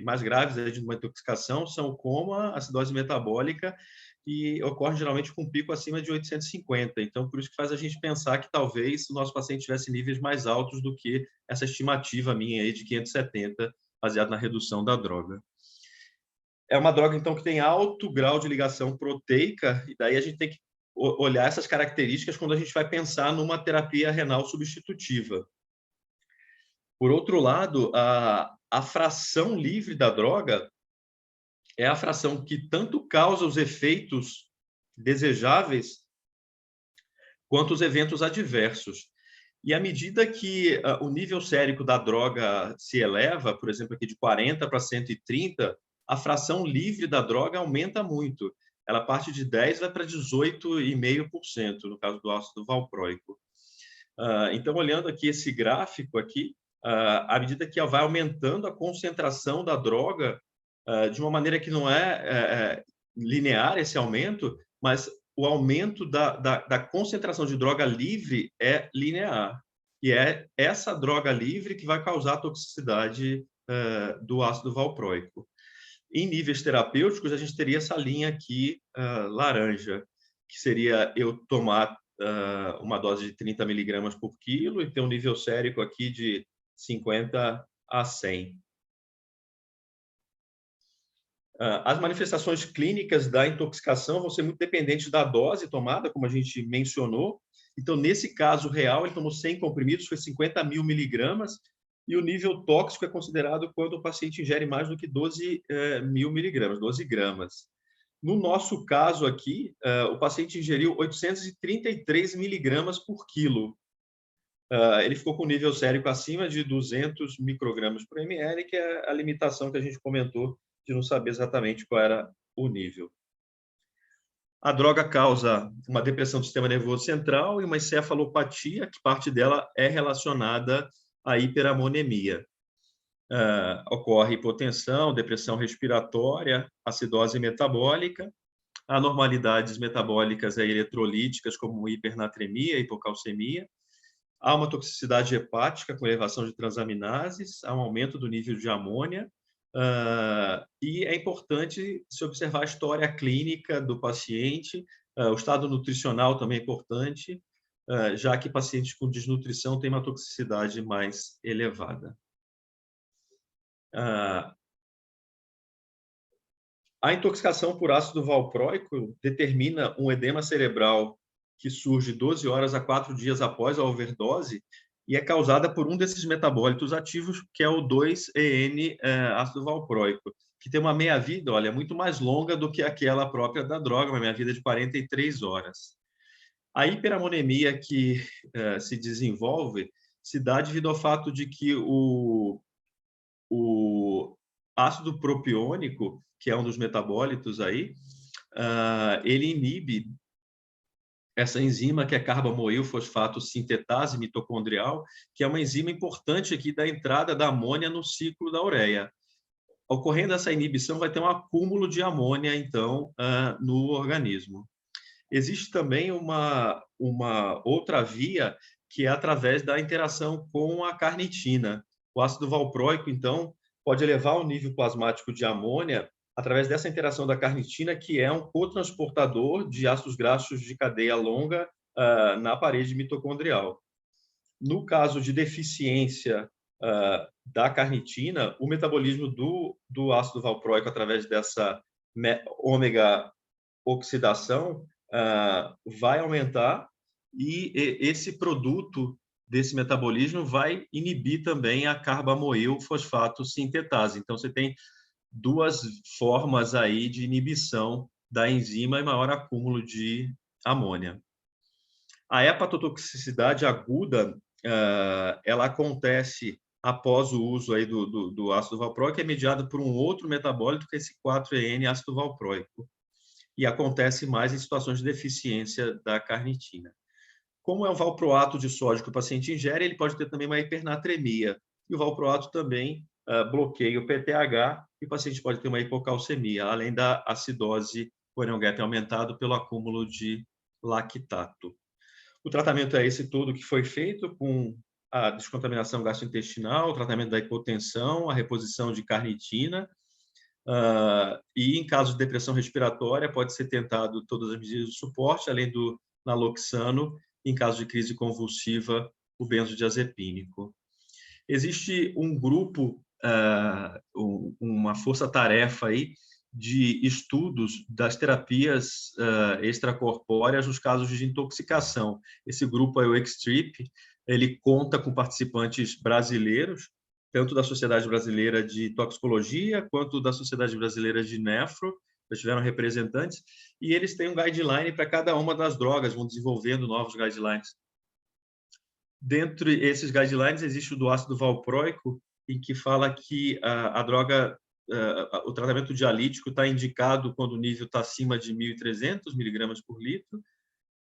Speaker 2: mais graves de uma intoxicação são o coma, acidose metabólica, e ocorre geralmente com um pico acima de 850. Então, por isso que faz a gente pensar que talvez o nosso paciente tivesse níveis mais altos do que essa estimativa minha aí de 570, baseada na redução da droga. É uma droga, então, que tem alto grau de ligação proteica, e daí a gente tem que olhar essas características quando a gente vai pensar numa terapia renal substitutiva. Por outro lado, a fração livre da droga é a fração que tanto causa os efeitos desejáveis quanto os eventos adversos. E à medida que o nível sérico da droga se eleva, por exemplo, aqui de 40 para 130, a fração livre da droga aumenta muito. Ela parte de 10 vai para 18,5%, no caso do ácido valproico. Então, olhando aqui esse gráfico aqui, à medida que vai aumentando a concentração da droga, de uma maneira que não é linear esse aumento, mas o aumento da concentração de droga livre é linear. E é essa droga livre que vai causar a toxicidade do ácido valproico. Em níveis terapêuticos, a gente teria essa linha aqui laranja, que seria eu tomar uma dose de 30 miligramas por quilo e ter um nível sérico aqui de 50 a 100. As manifestações clínicas da intoxicação vão ser muito dependentes da dose tomada, como a gente mencionou. Então, nesse caso real, ele tomou 100 comprimidos, foi 50.000 miligramas, e o nível tóxico é considerado quando o paciente ingere mais do que 12.000 miligramas, 12 gramas. No nosso caso aqui, o paciente ingeriu 833 miligramas por quilo. ele ficou com nível sérico acima de 200 microgramas por ml, que é a limitação que a gente comentou de não saber exatamente qual era o nível. A droga causa uma depressão do sistema nervoso central e uma encefalopatia, que parte dela é relacionada à hiperamonemia. Ocorre hipotensão, depressão respiratória, acidose metabólica, anormalidades metabólicas eletrolíticas, como hipernatremia, hipocalcemia. Há uma toxicidade hepática com elevação de transaminases, há um aumento do nível de amônia, e é importante se observar a história clínica do paciente, o estado nutricional também é importante, já que pacientes com desnutrição têm uma toxicidade mais elevada. A intoxicação por ácido valproico determina um edema cerebral que surge 12 horas a 4 dias após a overdose e é causada por um desses metabólitos ativos, que é o 2-EN ácido valproico, que tem uma meia-vida, olha, muito mais longa do que aquela própria da droga, uma meia-vida de 43 horas. A hiperamonemia que se desenvolve se dá devido ao fato de que o ácido propiônico, que é um dos metabólitos aí, ele inibe essa enzima que é carbamoil fosfato sintetase mitocondrial, que é uma enzima importante aqui da entrada da amônia no ciclo da ureia. Ocorrendo essa inibição, vai ter um acúmulo de amônia, então, no organismo. Existe também uma outra via, que é através da interação com a carnitina. O ácido valproico, então, pode elevar o nível plasmático de amônia através dessa interação da carnitina, que é um cotransportador de ácidos graxos de cadeia longa na parede mitocondrial. No caso de deficiência da carnitina, o metabolismo do ácido valproico através dessa ômega oxidação vai aumentar e esse produto desse metabolismo vai inibir também a carbamoil fosfato sintetase. Então, você tem duas formas aí de inibição da enzima e maior acúmulo de amônia. A hepatotoxicidade aguda, ela acontece após o uso aí do ácido valproico, que é mediado por um outro metabólito, que é esse 4-EN ácido valproico, e acontece mais em situações de deficiência da carnitina. Como é um valproato de sódio que o paciente ingere, ele pode ter também uma hipernatremia, e o valproato também bloqueia o PTH, e o paciente pode ter uma hipocalcemia, além da acidose, o anion gap aumentado pelo acúmulo de lactato. O tratamento é esse todo que foi feito com a descontaminação gastrointestinal, o tratamento da hipotensão, a reposição de carnitina, e em caso de depressão respiratória pode ser tentado todas as medidas de suporte, além do naloxano, em caso de crise convulsiva, o benzodiazepínico. Existe um grupo, uma força-tarefa aí de estudos das terapias extracorpóreas nos casos de intoxicação. Esse grupo é o XTRIP, ele conta com participantes brasileiros, tanto da Sociedade Brasileira de Toxicologia quanto da Sociedade Brasileira de Nefro, já tiveram representantes, e eles têm um guideline para cada uma das drogas, vão desenvolvendo novos guidelines. Dentre esses guidelines, existe o do ácido valproico, em que fala que a droga, o tratamento dialítico está indicado quando o nível está acima de 1.300 miligramas por litro,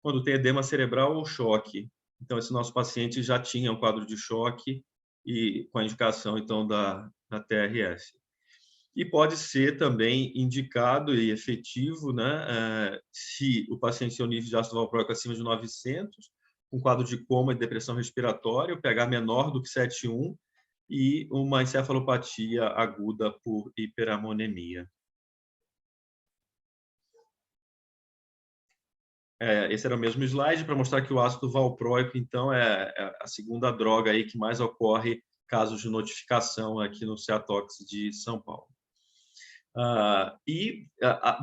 Speaker 2: quando tem edema cerebral ou choque. Então, esse nosso paciente já tinha um quadro de choque e com a indicação, então, da TRS. E pode ser também indicado e efetivo, né, se o paciente tem um nível de ácido valproico acima de 900, um quadro de coma e depressão respiratória, o pH menor do que 7,1 e uma encefalopatia aguda por hiperamonemia. Esse era o mesmo slide para mostrar que o ácido valproico, então, é a segunda droga aí que mais ocorre casos de notificação aqui no Ceatox de São Paulo.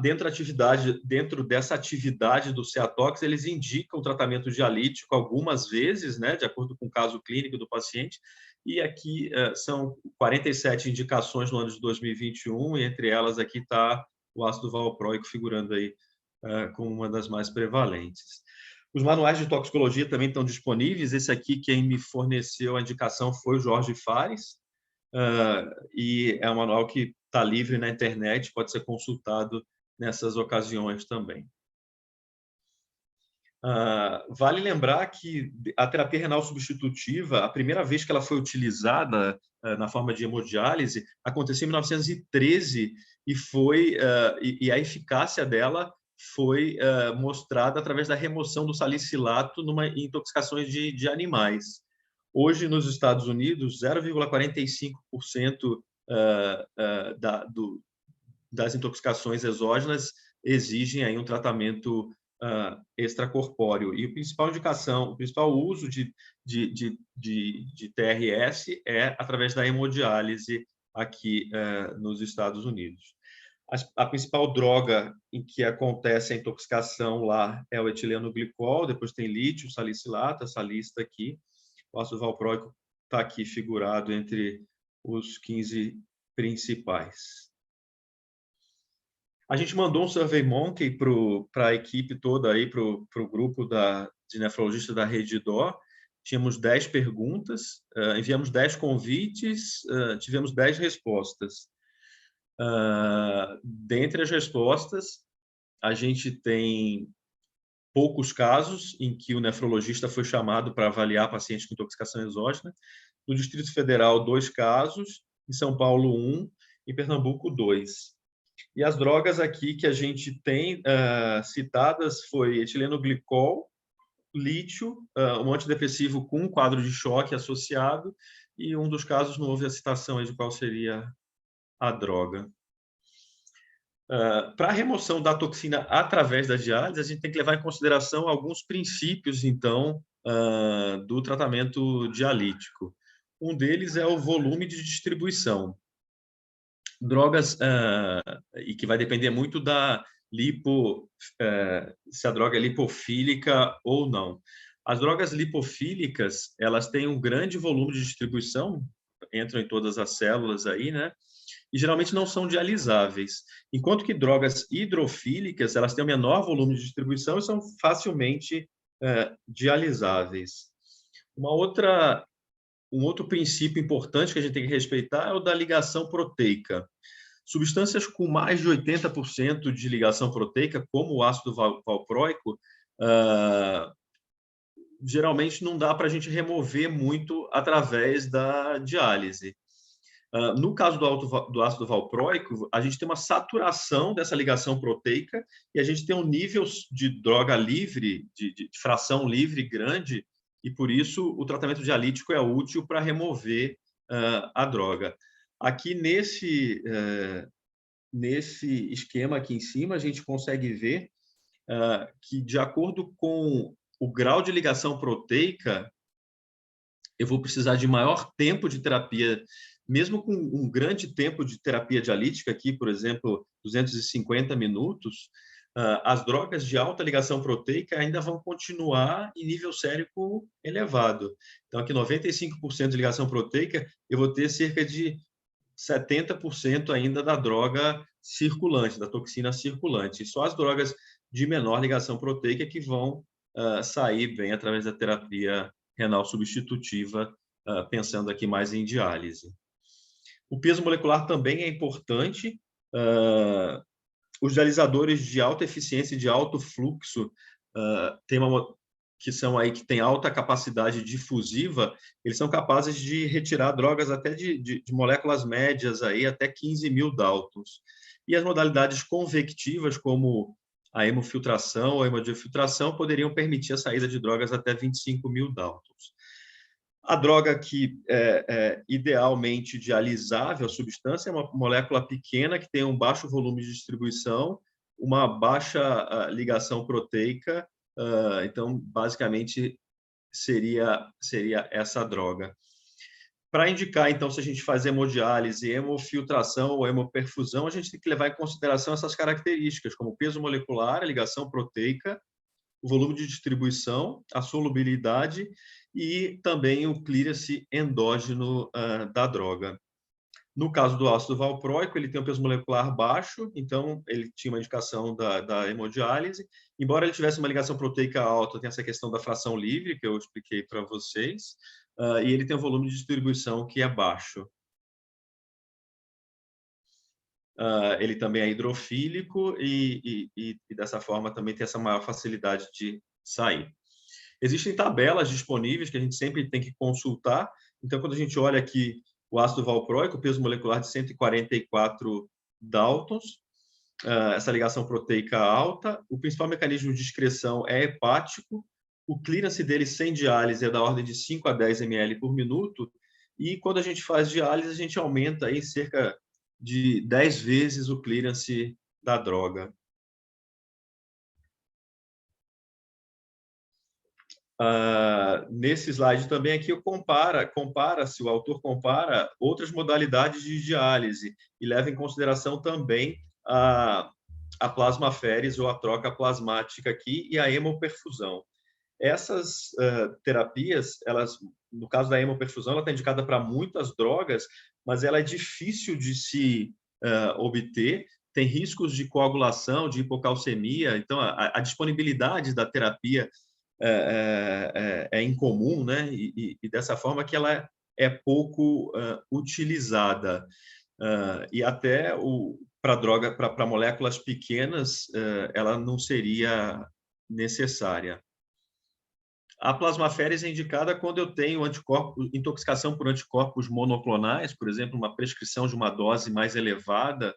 Speaker 2: Dentro dessa atividade do Ceatox, eles indicam o tratamento dialítico algumas vezes, né, de acordo com o caso clínico do paciente, e aqui são 47 indicações no ano de 2021, e entre elas aqui está o ácido valproico figurando aí como uma das mais prevalentes. Os manuais de toxicologia também estão disponíveis. Esse aqui, quem me forneceu a indicação foi o Jorge Fares, e é um manual que está livre na internet, pode ser consultado nessas ocasiões também. Vale lembrar que a terapia renal substitutiva, a primeira vez que ela foi utilizada na forma de hemodiálise, aconteceu em 1913 e a eficácia dela foi mostrada através da remoção do salicilato em intoxicações de animais. Hoje, nos Estados Unidos, 0,45% das intoxicações exógenas exigem aí um tratamento extracorpóreo. E a principal indicação, o principal uso de TRS é através da hemodiálise aqui nos Estados Unidos. A principal droga em que acontece a intoxicação lá é o etileno glicol, depois tem lítio, salicilato, essa lista aqui. O ácido valproico está aqui figurado entre os 15 principais. A gente mandou um SurveyMonkey para a equipe toda, para o grupo de nefrologistas da Rede Dó. Tínhamos 10 perguntas, enviamos 10 convites, tivemos 10 respostas. Dentre as respostas, a gente tem poucos casos em que o nefrologista foi chamado para avaliar pacientes com intoxicação exógena. No Distrito Federal, 2 casos, em São Paulo, 1, em Pernambuco, 2. E as drogas aqui que a gente tem citadas foi etileno glicol, lítio, um antidepressivo com um quadro de choque associado, e um dos casos não houve a citação de qual seria a droga. Para a remoção da toxina através da diálise, a gente tem que levar em consideração alguns princípios, então, do tratamento dialítico. Um deles é o volume de distribuição. Drogas, e que vai depender muito se a droga é lipofílica ou não. As drogas lipofílicas, elas têm um grande volume de distribuição, entram em todas as células aí, né? E geralmente não são dialisáveis. Enquanto que drogas hidrofílicas, elas têm um menor volume de distribuição e são facilmente dialisáveis. Um outro princípio importante que a gente tem que respeitar é o da ligação proteica. Substâncias com mais de 80% de ligação proteica, como o ácido valproico, geralmente não dá para a gente remover muito através da diálise. No caso do ácido valproico, a gente tem uma saturação dessa ligação proteica e a gente tem um nível de droga livre, de fração livre grande, e por isso o tratamento dialítico é útil para remover a droga. Aqui nesse esquema aqui em cima, a gente consegue ver que, de acordo com o grau de ligação proteica, eu vou precisar de maior tempo de terapia, mesmo com um grande tempo de terapia dialítica aqui, por exemplo, 250 minutos, as drogas de alta ligação proteica ainda vão continuar em nível sérico elevado. Então, aqui 95% de ligação proteica, eu vou ter cerca de 70% ainda da droga circulante, da toxina circulante. E só as drogas de menor ligação proteica que vão sair bem através da terapia renal substitutiva, pensando aqui mais em diálise. O peso molecular também é importante. Os dialisadores de alta eficiência e de alto fluxo que são aí que tem alta capacidade difusiva, eles são capazes de retirar drogas até de moléculas médias aí até 15.000 Daltons. E as modalidades convectivas, como a hemofiltração ou a hemodiafiltração, poderiam permitir a saída de drogas até 25.000 Daltons. A droga que é idealmente dialisável, a substância, é uma molécula pequena que tem um baixo volume de distribuição, uma baixa ligação proteica, então, basicamente, seria essa droga. Para indicar, então, se a gente faz hemodiálise, hemofiltração ou hemoperfusão, a gente tem que levar em consideração essas características, como peso molecular, a ligação proteica, o volume de distribuição, a solubilidade e também o clearance endógeno da droga. No caso do ácido valproico, ele tem um peso molecular baixo, então ele tinha uma indicação da hemodiálise. Embora ele tivesse uma ligação proteica alta, tem essa questão da fração livre, que eu expliquei para vocês, e ele tem um volume de distribuição que é baixo. Ele também é hidrofílico e dessa forma também tem essa maior facilidade de sair. Existem tabelas disponíveis que a gente sempre tem que consultar. Então, quando a gente olha aqui o ácido valproico, peso molecular de 144 Daltons, essa ligação proteica alta, o principal mecanismo de excreção é hepático, o clearance dele sem diálise é da ordem de 5 a 10 ml por minuto, e quando a gente faz diálise, a gente aumenta aí cerca de 10 vezes o clearance da droga. Nesse slide também aqui compara-se, o autor compara outras modalidades de diálise e leva em consideração também a plasmaférese ou a troca plasmática aqui e a hemoperfusão. Essas terapias, elas, no caso da hemoperfusão, ela está indicada para muitas drogas, mas ela é difícil de se obter, tem riscos de coagulação, de hipocalcemia, então a disponibilidade da terapia é incomum, né? E dessa forma que ela é pouco utilizada. E até para moléculas pequenas, ela não seria necessária. A plasmaférese é indicada quando eu tenho intoxicação por anticorpos monoclonais, por exemplo, uma prescrição de uma dose mais elevada,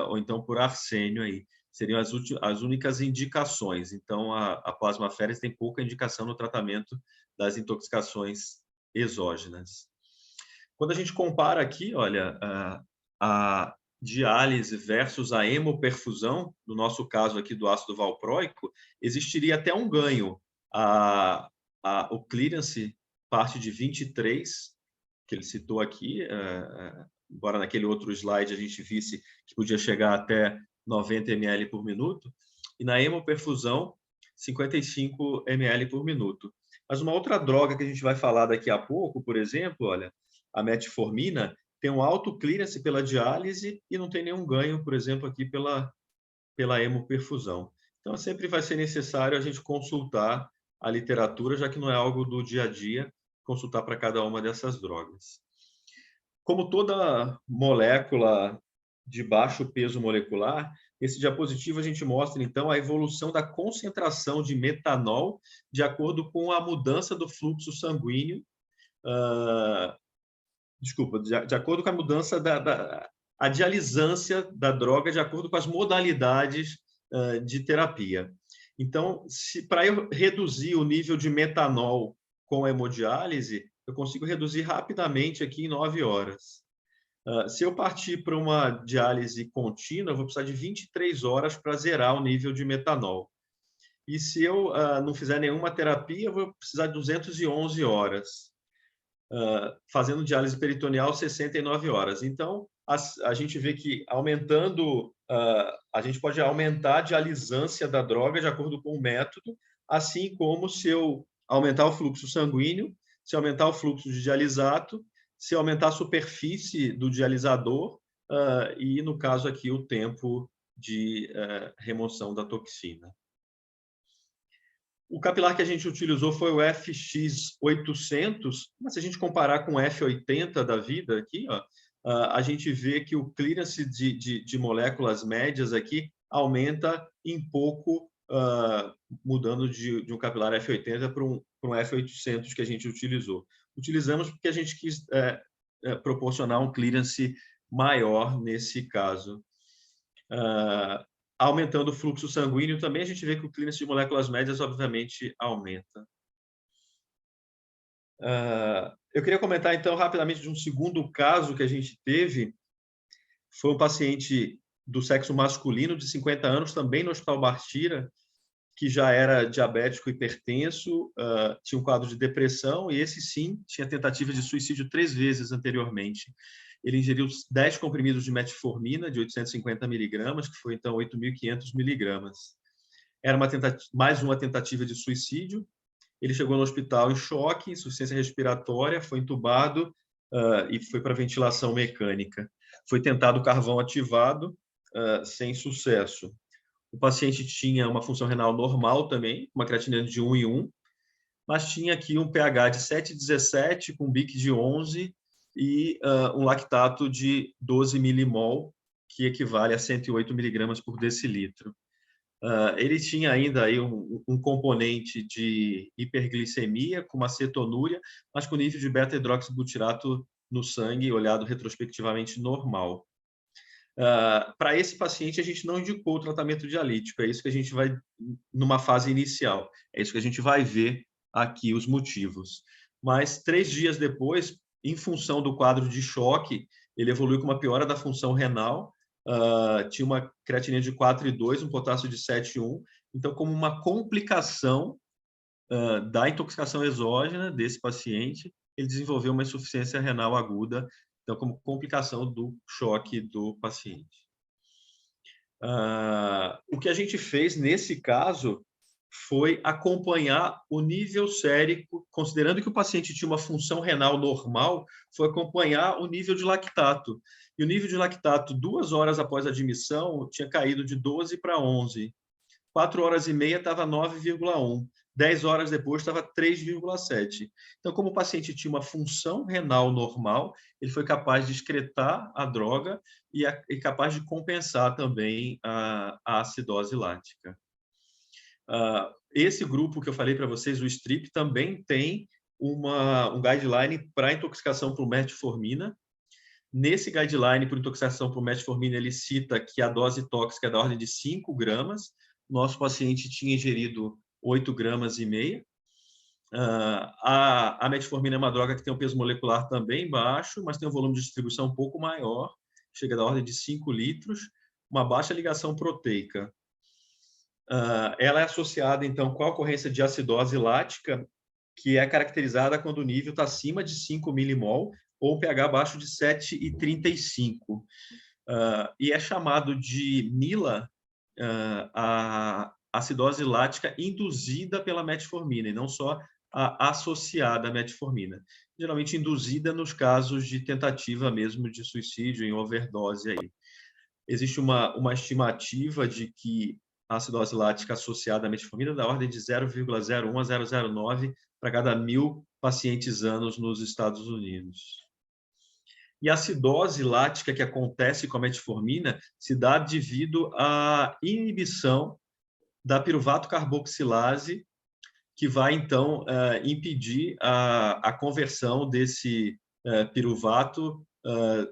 Speaker 2: ou então por arsênio aí. Seriam as únicas indicações. Então, a plasmaférese tem pouca indicação no tratamento das intoxicações exógenas. Quando a gente compara aqui, olha, a diálise versus a hemoperfusão, no nosso caso aqui do ácido valproico, existiria até um ganho. O clearance parte de 23, que ele citou aqui, embora naquele outro slide a gente visse que podia chegar até 90 ml por minuto, e na hemoperfusão, 55 ml por minuto. Mas uma outra droga que a gente vai falar daqui a pouco, por exemplo, olha, a metformina, tem um alto clearance pela diálise e não tem nenhum ganho, por exemplo, aqui pela hemoperfusão. Então, sempre vai ser necessário a gente consultar a literatura, já que não é algo do dia a dia, consultar para cada uma dessas drogas. Como toda molécula de baixo peso molecular, nesse diapositivo a gente mostra, então, a evolução da concentração de metanol de acordo com a mudança do fluxo sanguíneo, de acordo com a mudança a dialisância da droga de acordo com as modalidades de terapia. Então, para eu reduzir o nível de metanol com a hemodiálise, eu consigo reduzir rapidamente aqui em 9 horas. Se eu partir para uma diálise contínua, eu vou precisar de 23 horas para zerar o nível de metanol. E se eu não fizer nenhuma terapia, eu vou precisar de 211 horas. Fazendo diálise peritoneal, 69 horas. Então, a gente vê que aumentando, a gente pode aumentar a dialisância da droga de acordo com o método, assim como se eu aumentar o fluxo sanguíneo, se aumentar o fluxo de dialisato, se aumentar a superfície do dialisador e, no caso aqui, o tempo de remoção da toxina. O capilar que a gente utilizou foi o FX800, mas se a gente comparar com o F80 da vida aqui, ó, a gente vê que o clearance de moléculas médias aqui aumenta em pouco, mudando de um capilar F80 para um F800 que a gente utilizou. Utilizamos porque a gente quis proporcionar um clearance maior nesse caso. Aumentando o fluxo sanguíneo também, a gente vê que o clearance de moléculas médias, obviamente, aumenta. Eu queria comentar, então, rapidamente de um segundo caso que a gente teve. Foi um paciente do sexo masculino, de 50 anos, também no Hospital Bartira, que já era diabético hipertenso, tinha um quadro de depressão, e esse sim tinha tentativa de suicídio 3 vezes anteriormente. Ele ingeriu 10 comprimidos de metformina, de 850 miligramas, que foi, então, 8.500 miligramas. Era mais uma tentativa de suicídio. Ele chegou no hospital em choque, insuficiência respiratória, foi entubado, e foi para ventilação mecânica. Foi tentado carvão ativado, sem sucesso. O paciente tinha uma função renal normal também, uma creatinina de 1 em 1, mas tinha aqui um pH de 7,17 com BIC de 11 e um lactato de 12 milimol, que equivale a 108 miligramas por decilitro. Ele tinha ainda aí um componente de hiperglicemia com uma cetonúria, mas com nível de beta-hidroxibutirato no sangue, olhado retrospectivamente, normal. Para esse paciente, a gente não indicou o tratamento dialítico, é isso que a gente vai, numa fase inicial, é isso que a gente vai ver aqui, os motivos. Mas 3 dias depois, em função do quadro de choque, ele evoluiu com uma piora da função renal, tinha uma creatinina de 4,2, um potássio de 7,1, então, como uma complicação da intoxicação exógena desse paciente, ele desenvolveu uma insuficiência renal aguda, então, como complicação do choque do paciente. O que a gente fez nesse caso foi acompanhar o nível sérico, considerando que o paciente tinha uma função renal normal, foi acompanhar o nível de lactato. E o nível de lactato, 2 horas após a admissão, tinha caído de 12 para 11. 4 horas e meia estava 9,1. 10 horas depois estava 3,7. Então, como o paciente tinha uma função renal normal, ele foi capaz de excretar a droga e capaz de compensar também a acidose lática. Esse grupo que eu falei para vocês, o STRIP, também tem um guideline para intoxicação por metformina. Nesse guideline por intoxicação por metformina, ele cita que a dose tóxica é da ordem de 5 gramas. Nosso paciente tinha ingerido 8,5 gramas. A metformina é uma droga que tem um peso molecular também baixo, mas tem um volume de distribuição um pouco maior, chega da ordem de 5 litros, uma baixa ligação proteica. Ela é associada, então, com a ocorrência de acidose lática, que é caracterizada quando o nível está acima de 5 milimol ou pH abaixo de 7,35. E é chamado de MILA a acidose lática induzida pela metformina, e não só a associada à metformina. Geralmente induzida nos casos de tentativa mesmo de suicídio em overdose. Aí. Existe uma estimativa de que a acidose lática associada à metformina é da ordem de 0,01 a 0,09 para cada 1.000 pacientes anos nos Estados Unidos. E a acidose lática que acontece com a metformina se dá devido à inibição da piruvato carboxilase, que vai, então, impedir a conversão desse piruvato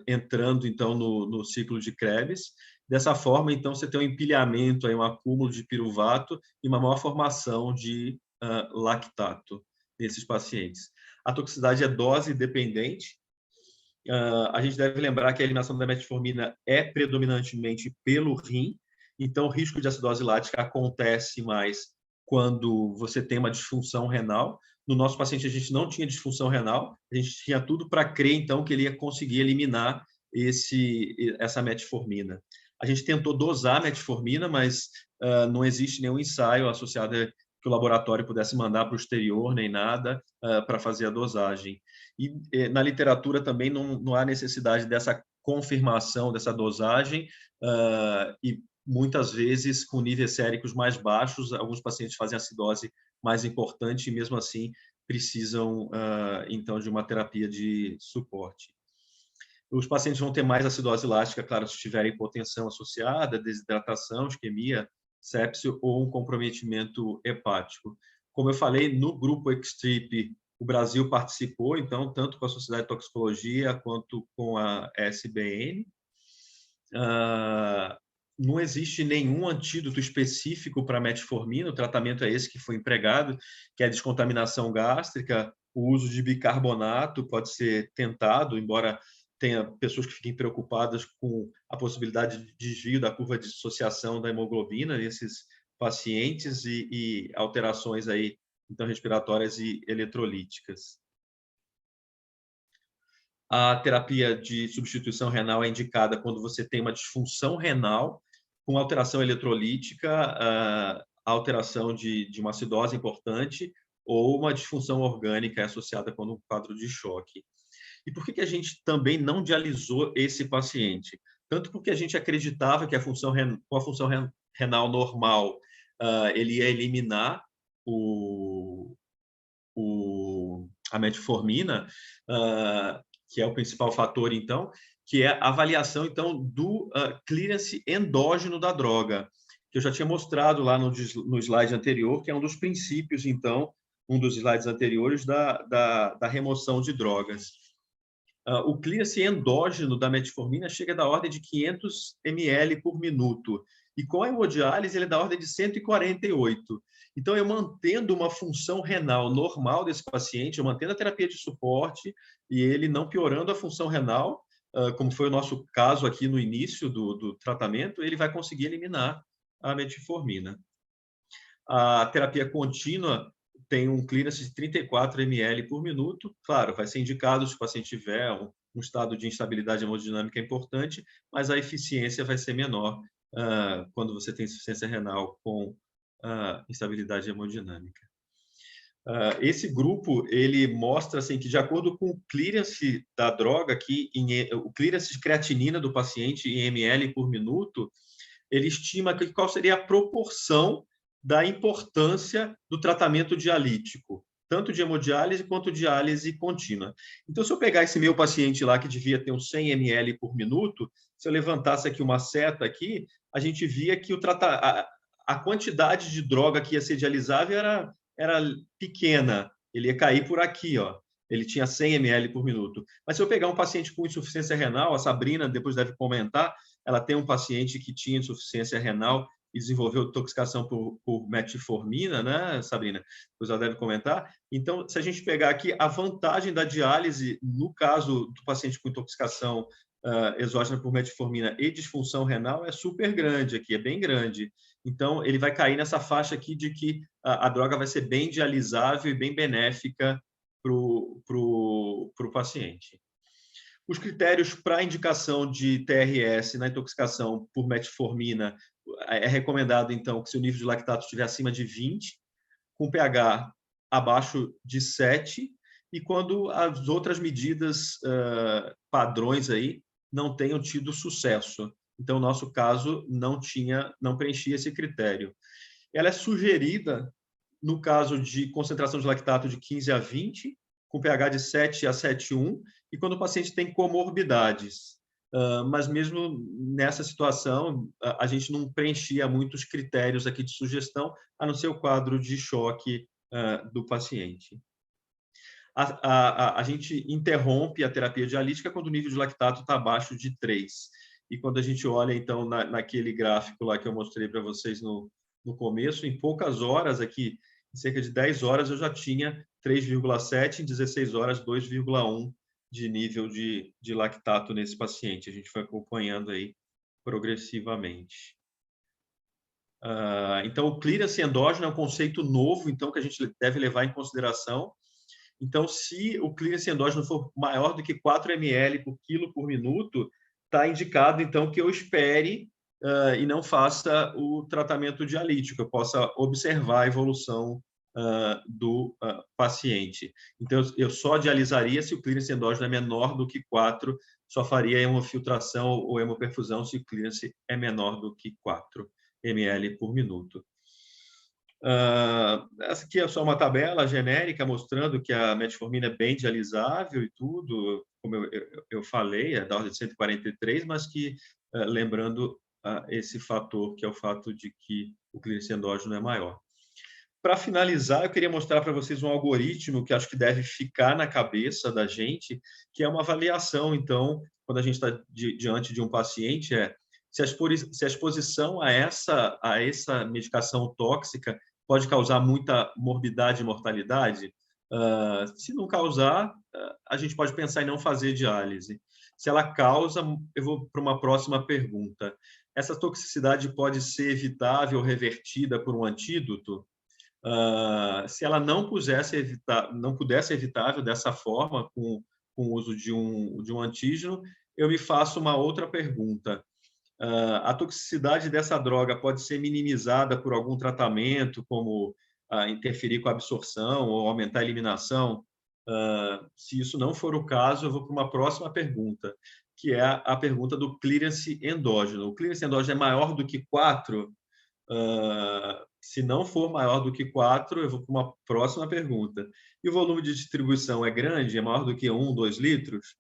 Speaker 2: entrando, então, no ciclo de Krebs. Dessa forma, então, você tem um empilhamento, aí, um acúmulo de piruvato e uma maior formação de lactato nesses pacientes. A toxicidade é dose dependente. A gente deve lembrar que a eliminação da metformina é predominantemente pelo rim, então o risco de acidose lática acontece mais quando você tem uma disfunção renal. No nosso paciente, a gente não tinha disfunção renal, a gente tinha tudo para crer, então, que ele ia conseguir eliminar essa metformina. A gente tentou dosar a metformina, mas não existe nenhum ensaio associado a que o laboratório pudesse mandar para o exterior, nem nada, para fazer a dosagem. E na literatura também não há necessidade dessa confirmação dessa dosagem, e muitas vezes com níveis séricos mais baixos, alguns pacientes fazem acidose mais importante e mesmo assim precisam então de uma terapia de suporte. Os pacientes vão ter mais acidose lática, claro, se tiverem hipotensão associada, desidratação, isquemia, sepse ou um comprometimento hepático. Como eu falei, no grupo EXTRIP, o Brasil participou, então, tanto com a Sociedade de Toxicologia quanto com a SBN. Não existe nenhum antídoto específico para a metformina, o tratamento é esse que foi empregado, que é a descontaminação gástrica. O uso de bicarbonato pode ser tentado, embora tenha pessoas que fiquem preocupadas com a possibilidade de desvio da curva de dissociação da hemoglobina nesses pacientes e alterações aí, então, respiratórias e eletrolíticas. A terapia de substituição renal é indicada quando você tem uma disfunção renal com alteração eletrolítica, alteração de uma acidose importante ou uma disfunção orgânica associada com um quadro de choque. E por que a gente também não dialisou esse paciente? Tanto porque a gente acreditava que com a função renal normal, ele ia eliminar a metformina, que é o principal fator, então, que é a avaliação, então, do clearance endógeno da droga, que eu já tinha mostrado lá no slide anterior, que é um dos princípios, então, um dos slides anteriores da remoção de drogas. O clearance endógeno da metformina chega da ordem de 500 ml por minuto, e com a hemodiálise ele é da ordem de 148. Então, eu mantendo uma função renal normal desse paciente, eu mantendo a terapia de suporte e ele não piorando a função renal, como foi o nosso caso aqui no início do tratamento, ele vai conseguir eliminar a metformina. A terapia contínua tem um clearance de 34 ml por minuto. Claro, vai ser indicado se o paciente tiver um estado de instabilidade hemodinâmica importante, mas a eficiência vai ser menor quando você tem insuficiência renal com instabilidade hemodinâmica. Esse grupo ele mostra assim, que, de acordo com o clearance da droga, o clearance de creatinina do paciente em ml por minuto, ele estima qual seria a proporção da importância do tratamento dialítico, tanto de hemodiálise quanto diálise contínua. Então, se eu pegar esse meu paciente lá, que devia ter uns 100 ml por minuto, se eu levantasse aqui uma seta aqui, a gente via que a quantidade de droga que ia ser dialisável era pequena, ele ia cair por aqui, ó. Ele tinha 100 ml por minuto. Mas se eu pegar um paciente com insuficiência renal, a Sabrina depois deve comentar, ela tem um paciente que tinha insuficiência renal e desenvolveu intoxicação por metformina, né, Sabrina? Depois ela deve comentar. Então, se a gente pegar aqui, a vantagem da diálise, no caso do paciente com intoxicação exógena por metformina e disfunção renal, é super grande aqui, é bem grande. Então, ele vai cair nessa faixa aqui de que a droga vai ser bem dialisável e bem benéfica para o paciente. Os critérios para indicação de TRS na intoxicação por metformina é recomendado, então, que se o nível de lactato estiver acima de 20, com pH abaixo de 7, e quando as outras medidas padrões aí não tenham tido sucesso. Então, no nosso caso, não preenchia esse critério. Ela é sugerida no caso de concentração de lactato de 15 a 20, com pH de 7 a 7,1, e quando o paciente tem comorbidades. Mas mesmo nessa situação, a gente não preenchia muitos critérios aqui de sugestão, a não ser o quadro de choque do paciente. A gente interrompe a terapia dialítica quando o nível de lactato está abaixo de 3. E quando a gente olha, então, naquele gráfico lá que eu mostrei para vocês no começo, em poucas horas aqui, em cerca de 10 horas, eu já tinha 3,7, em 16 horas, 2,1 de nível de lactato nesse paciente. A gente foi acompanhando aí progressivamente. Então, o clearance endógeno é um conceito novo, então, que a gente deve levar em consideração. Então, se o clearance endógeno for maior do que 4 ml por quilo por minuto, está indicado, então, que eu espere e não faça o tratamento dialítico, eu possa observar a evolução do paciente. Então, eu só dialisaria se o clearance endógeno é menor do que 4, só faria hemofiltração ou hemoperfusão se o clearance é menor do que 4 ml por minuto. Essa aqui é só uma tabela genérica mostrando que a metformina é bem dialisável e tudo, como eu falei, é da ordem de 143, mas que, lembrando esse fator, que é o fato de que o clearance endógeno é maior. Para finalizar, eu queria mostrar para vocês um algoritmo que acho que deve ficar na cabeça da gente, que é uma avaliação, então, quando a gente está diante de um paciente, se a exposição a essa medicação tóxica pode causar muita morbidade e mortalidade. Se não causar, a gente pode pensar em não fazer diálise. Se ela causa, eu vou para uma próxima pergunta. Essa toxicidade pode ser evitável ou revertida por um antídoto? Se ela não pudesse evitável dessa forma, com o uso de um antígeno, eu me faço uma outra pergunta. A toxicidade dessa droga pode ser minimizada por algum tratamento, como interferir com a absorção ou aumentar a eliminação? Se isso não for o caso, eu vou para uma próxima pergunta, que é a pergunta do clearance endógeno. O clearance endógeno é maior do que 4? Se não for maior do que 4, eu vou para uma próxima pergunta. E o volume de distribuição é grande? É maior do que 1, 2 litros?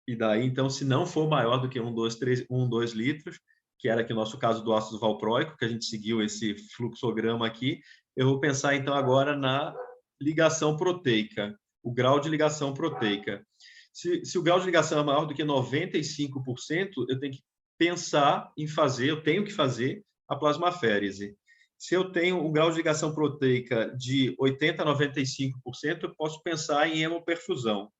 Speaker 2: E daí, então, se não for maior do que 1, 2 litros, que era aqui o nosso caso do ácido valproico, que a gente seguiu esse fluxograma aqui, eu vou pensar, então, agora na ligação proteica, o grau de ligação proteica. Se o grau de ligação é maior do que 95%, eu tenho que pensar em fazer, eu tenho que fazer a plasmaférese. Se eu tenho um grau de ligação proteica de 80% a 95%, eu posso pensar em hemoperfusão.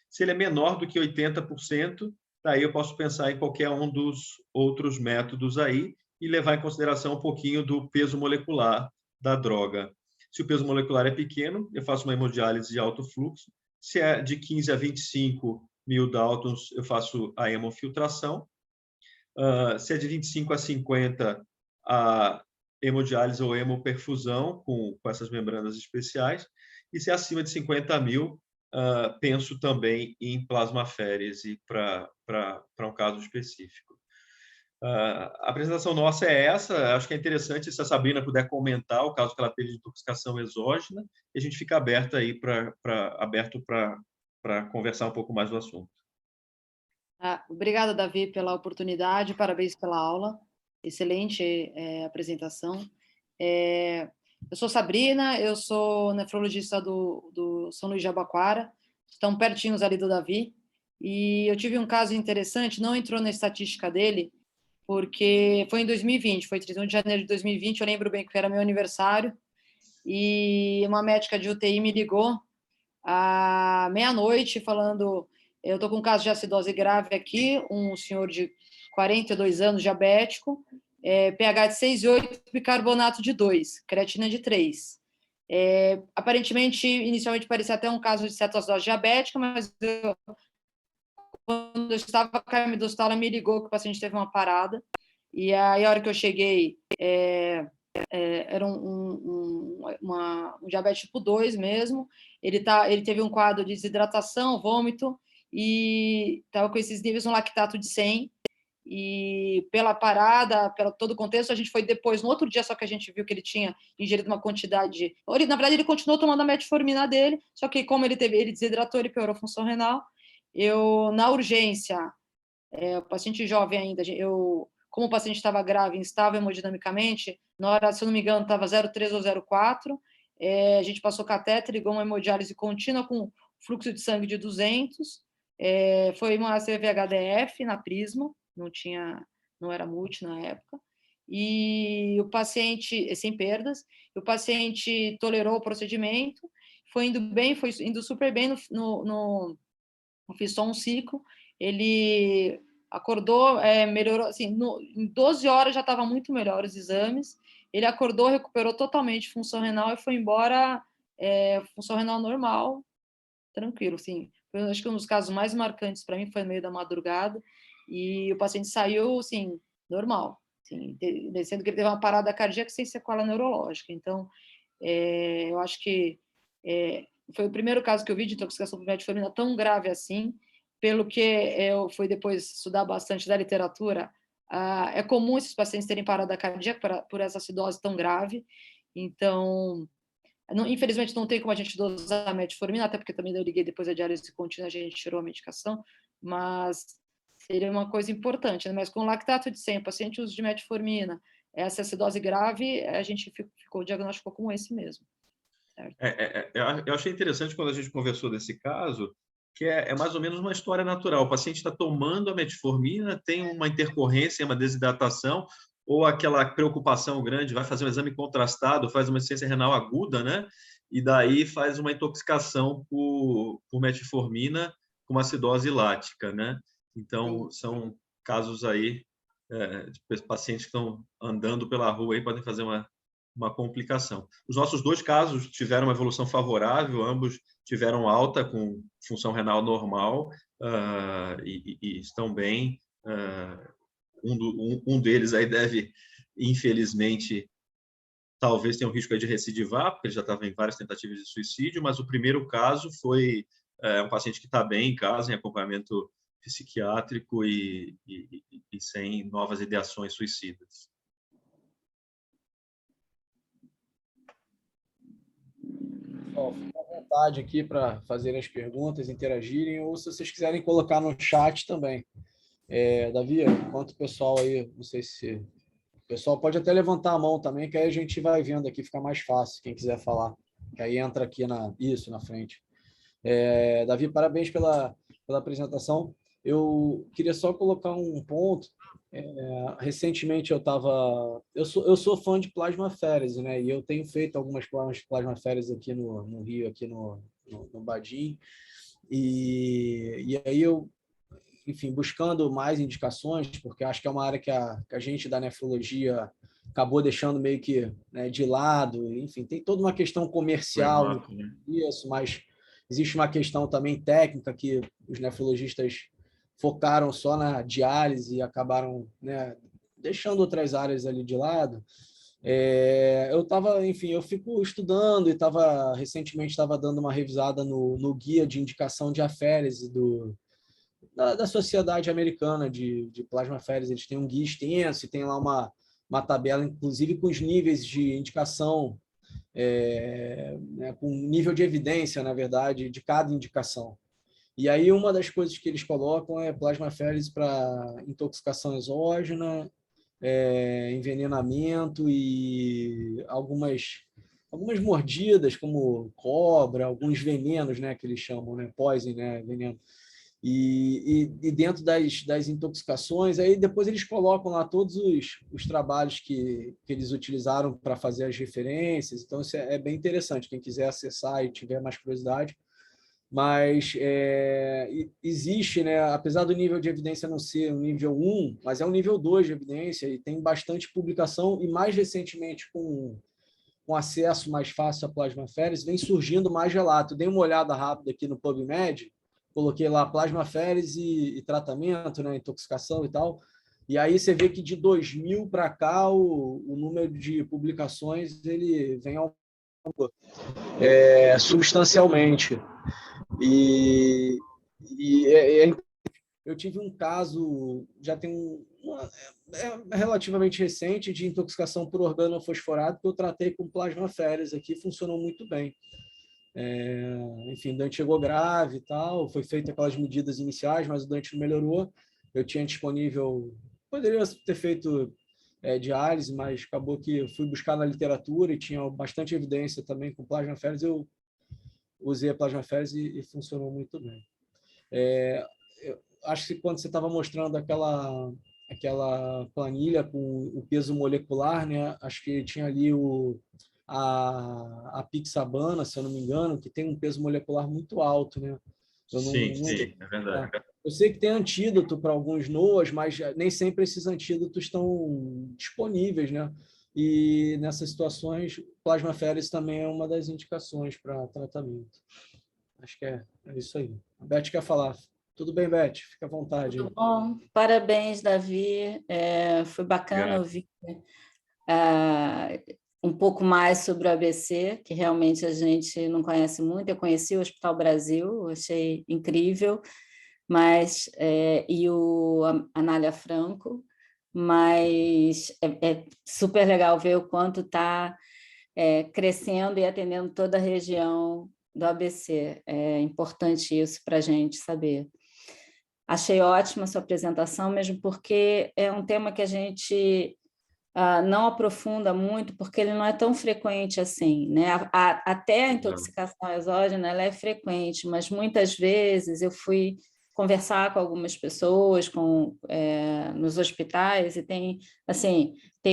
Speaker 2: Se ele é menor do que 80%, daí eu posso pensar em qualquer um dos outros métodos aí e levar em consideração um pouquinho do peso molecular da droga. Se o peso molecular é pequeno, eu faço uma hemodiálise de alto fluxo. Se é de 15 a 25 mil Daltons, eu faço a hemofiltração. Se é de 25 a 50, a hemodiálise ou hemoperfusão com essas membranas especiais. E se é acima de 50 mil, penso também em plasmaférese para um caso específico. A apresentação nossa é essa. Acho que é interessante se a Sabrina puder comentar o caso que ela teve de intoxicação exógena, e a gente fica aberto aí para conversar um pouco mais do assunto.
Speaker 7: Obrigada, Davi, pela oportunidade, parabéns pela aula, excelente apresentação. Eu sou Sabrina, eu sou nefrologista do São Luís de Abaquara, estão pertinhos ali do Davi, e eu tive um caso interessante, não entrou na estatística dele, porque foi em 2020, foi 31 de janeiro de 2020, eu lembro bem que era meu aniversário, e uma médica de UTI me ligou à meia-noite falando: eu estou com um caso de acidose grave aqui, um senhor de 42 anos, diabético, pH de 6,8, bicarbonato de 2, creatina de 3. Aparentemente, inicialmente parecia até um caso de cetoacidose diabética, mas quando eu estava com a amidostala, ela me ligou que o paciente teve uma parada, e aí a hora que eu cheguei, era um diabetes tipo 2 mesmo, ele teve um quadro de desidratação, vômito, e estava com esses níveis no lactato de 100, e pela parada, pelo todo o contexto, a gente foi depois, no outro dia, só que a gente viu que ele tinha ingerido uma quantidade... Na verdade, ele continuou tomando a metformina dele, só que como ele desidratou, ele piorou a função renal. Na urgência, o paciente jovem ainda, como o paciente estava grave, instável hemodinamicamente, na hora, se eu não me engano, estava 0,3 ou 0,4, a gente passou catéter, ligou uma hemodiálise contínua com fluxo de sangue de 200, foi uma CVHDF na Prisma, não era multi na época, e o paciente, sem perdas, o paciente tolerou o procedimento, foi indo bem, foi indo super bem fiz só um ciclo, ele acordou, melhorou, assim, em 12 horas já estava muito melhor os exames, ele acordou, recuperou totalmente função renal e foi embora, função renal normal, tranquilo, assim. Acho que um dos casos mais marcantes para mim foi no meio da madrugada, e o paciente saiu, assim, normal, assim, sendo que ele teve uma parada cardíaca sem sequela neurológica. Então, eu acho que foi o primeiro caso que eu vi de intoxicação por metformina tão grave assim, pelo que eu fui depois estudar bastante da literatura. É comum esses pacientes terem parada cardíaca por essa acidose tão grave, então, infelizmente não tem como a gente dosar a metformina, até porque também eu liguei depois da diálise contínua, a gente tirou a medicação, mas seria uma coisa importante, né? Mas com lactato de 100, paciente uso de metformina, essa acidose grave, a gente ficou diagnosticou como esse mesmo.
Speaker 2: Eu achei interessante quando a gente conversou desse caso, que é mais ou menos uma história natural. O paciente está tomando a metformina, tem uma intercorrência, uma desidratação, ou aquela preocupação grande, vai fazer um exame contrastado, faz uma insuficiência renal aguda, né? E daí faz uma intoxicação por metformina com acidose lática, né? Então, são casos aí de pacientes que estão andando pela rua e podem fazer uma complicação. Os nossos 2 casos tiveram uma evolução favorável, ambos tiveram alta com função renal normal e estão bem. Um deles aí deve, infelizmente, talvez tenha um risco aí de recidivar, porque ele já estava em várias tentativas de suicídio, mas o primeiro caso foi um paciente que está bem em casa, em acompanhamento psiquiátrico e sem novas ideações suicidas.
Speaker 4: Fique à vontade aqui para fazer as perguntas, interagirem, ou se vocês quiserem colocar no chat também. Davi, enquanto o pessoal aí, não sei se... O pessoal pode até levantar a mão também, que aí a gente vai vendo aqui, fica mais fácil, quem quiser falar. Que aí entra aqui na frente. Davi, parabéns pela apresentação. Eu queria só colocar um ponto. Recentemente eu sou fã de plasmaférese, né? E eu tenho feito algumas plasmaféreses aqui no Rio, aqui no Badim. E aí enfim, buscando mais indicações, porque acho que é uma área que a gente da nefrologia acabou deixando meio que, né, de lado. Enfim, tem toda uma questão comercial nisso, mas existe uma questão também técnica que os nefrologistas focaram só na diálise e acabaram, né, deixando outras áreas ali de lado. Eu fico estudando e recentemente estava dando uma revisada no guia de indicação de aférese da Sociedade Americana de Plasmaférese. Eles têm um guia extenso e tem lá uma tabela, inclusive, com os níveis de indicação, né, com nível de evidência, na verdade, de cada indicação. E aí uma das coisas que eles colocam é plasmaférese para intoxicação exógena, envenenamento e algumas mordidas, como cobra, alguns venenos, né, que eles chamam, né, poison, né, veneno. E dentro das intoxicações, aí depois eles colocam lá todos os trabalhos que eles utilizaram para fazer as referências. Então, isso é bem interessante, quem quiser acessar e tiver mais curiosidade. Mas existe, né, apesar do nível de evidência não ser um nível 1, mas é um nível 2 de evidência e tem bastante publicação, e mais recentemente, com acesso mais fácil à plasmaférese, vem surgindo mais relato. Dei uma olhada rápida aqui no PubMed, coloquei lá plasmaférese e tratamento, né, intoxicação e tal, e aí você vê que de 2000 para cá o número de publicações ele vem aumentando substancialmente. Eu tive um caso, já tem relativamente recente, de intoxicação por organofosforato, que eu tratei com plasmaférese aqui, funcionou muito bem. Enfim, o Dante chegou grave e tal, foi feito aquelas medidas iniciais, mas o Dante não melhorou. Eu tinha disponível, poderia ter feito diálise, mas acabou que eu fui buscar na literatura e tinha bastante evidência também com plasmaférese. Eu usei a plasmaférese e funcionou muito bem. Eu acho que quando você estava mostrando aquela planilha com o peso molecular, né, acho que tinha ali a pixabana, se eu não me engano, que tem um peso molecular muito alto, né?
Speaker 2: Sim, é verdade.
Speaker 4: Eu sei que tem antídoto para alguns NOAs, mas nem sempre esses antídotos estão disponíveis, né? E nessas situações, plasmaférese também é uma das indicações para tratamento. Acho que é isso aí. A Beth quer falar. Tudo bem, Beth? Fica à vontade.
Speaker 8: Tudo bom. Parabéns, Davi. Foi bacana ouvir um pouco mais sobre o ABC, que realmente a gente não conhece muito. Eu conheci o Hospital Brasil, achei incrível, mas e o Anália Franco, mas é super legal ver o quanto está crescendo e atendendo toda a região do ABC. É importante isso para a gente saber. Achei ótima a sua apresentação, mesmo porque é um tema que a gente não aprofunda muito, porque ele não é tão frequente assim, né? Até a intoxicação exógena ela é frequente, mas muitas vezes eu fui conversar com algumas pessoas nos hospitais, e tem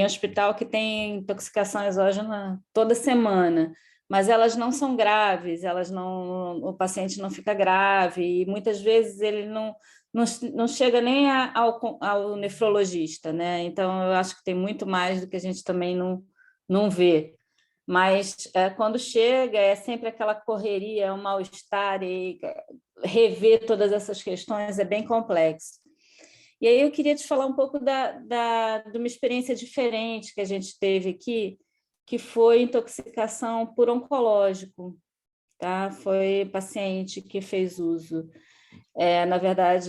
Speaker 8: hospital que tem intoxicação exógena toda semana, mas elas não são graves, o paciente não fica grave, e muitas vezes ele não chega nem ao nefrologista, né? Então, eu acho que tem muito mais do que a gente também não vê. Mas, quando chega, é sempre aquela correria, um mal-estar, e rever todas essas questões é bem complexo. E aí eu queria te falar um pouco de uma experiência diferente que a gente teve aqui, que foi intoxicação por oncológico, tá? Foi paciente que fez uso. Na verdade,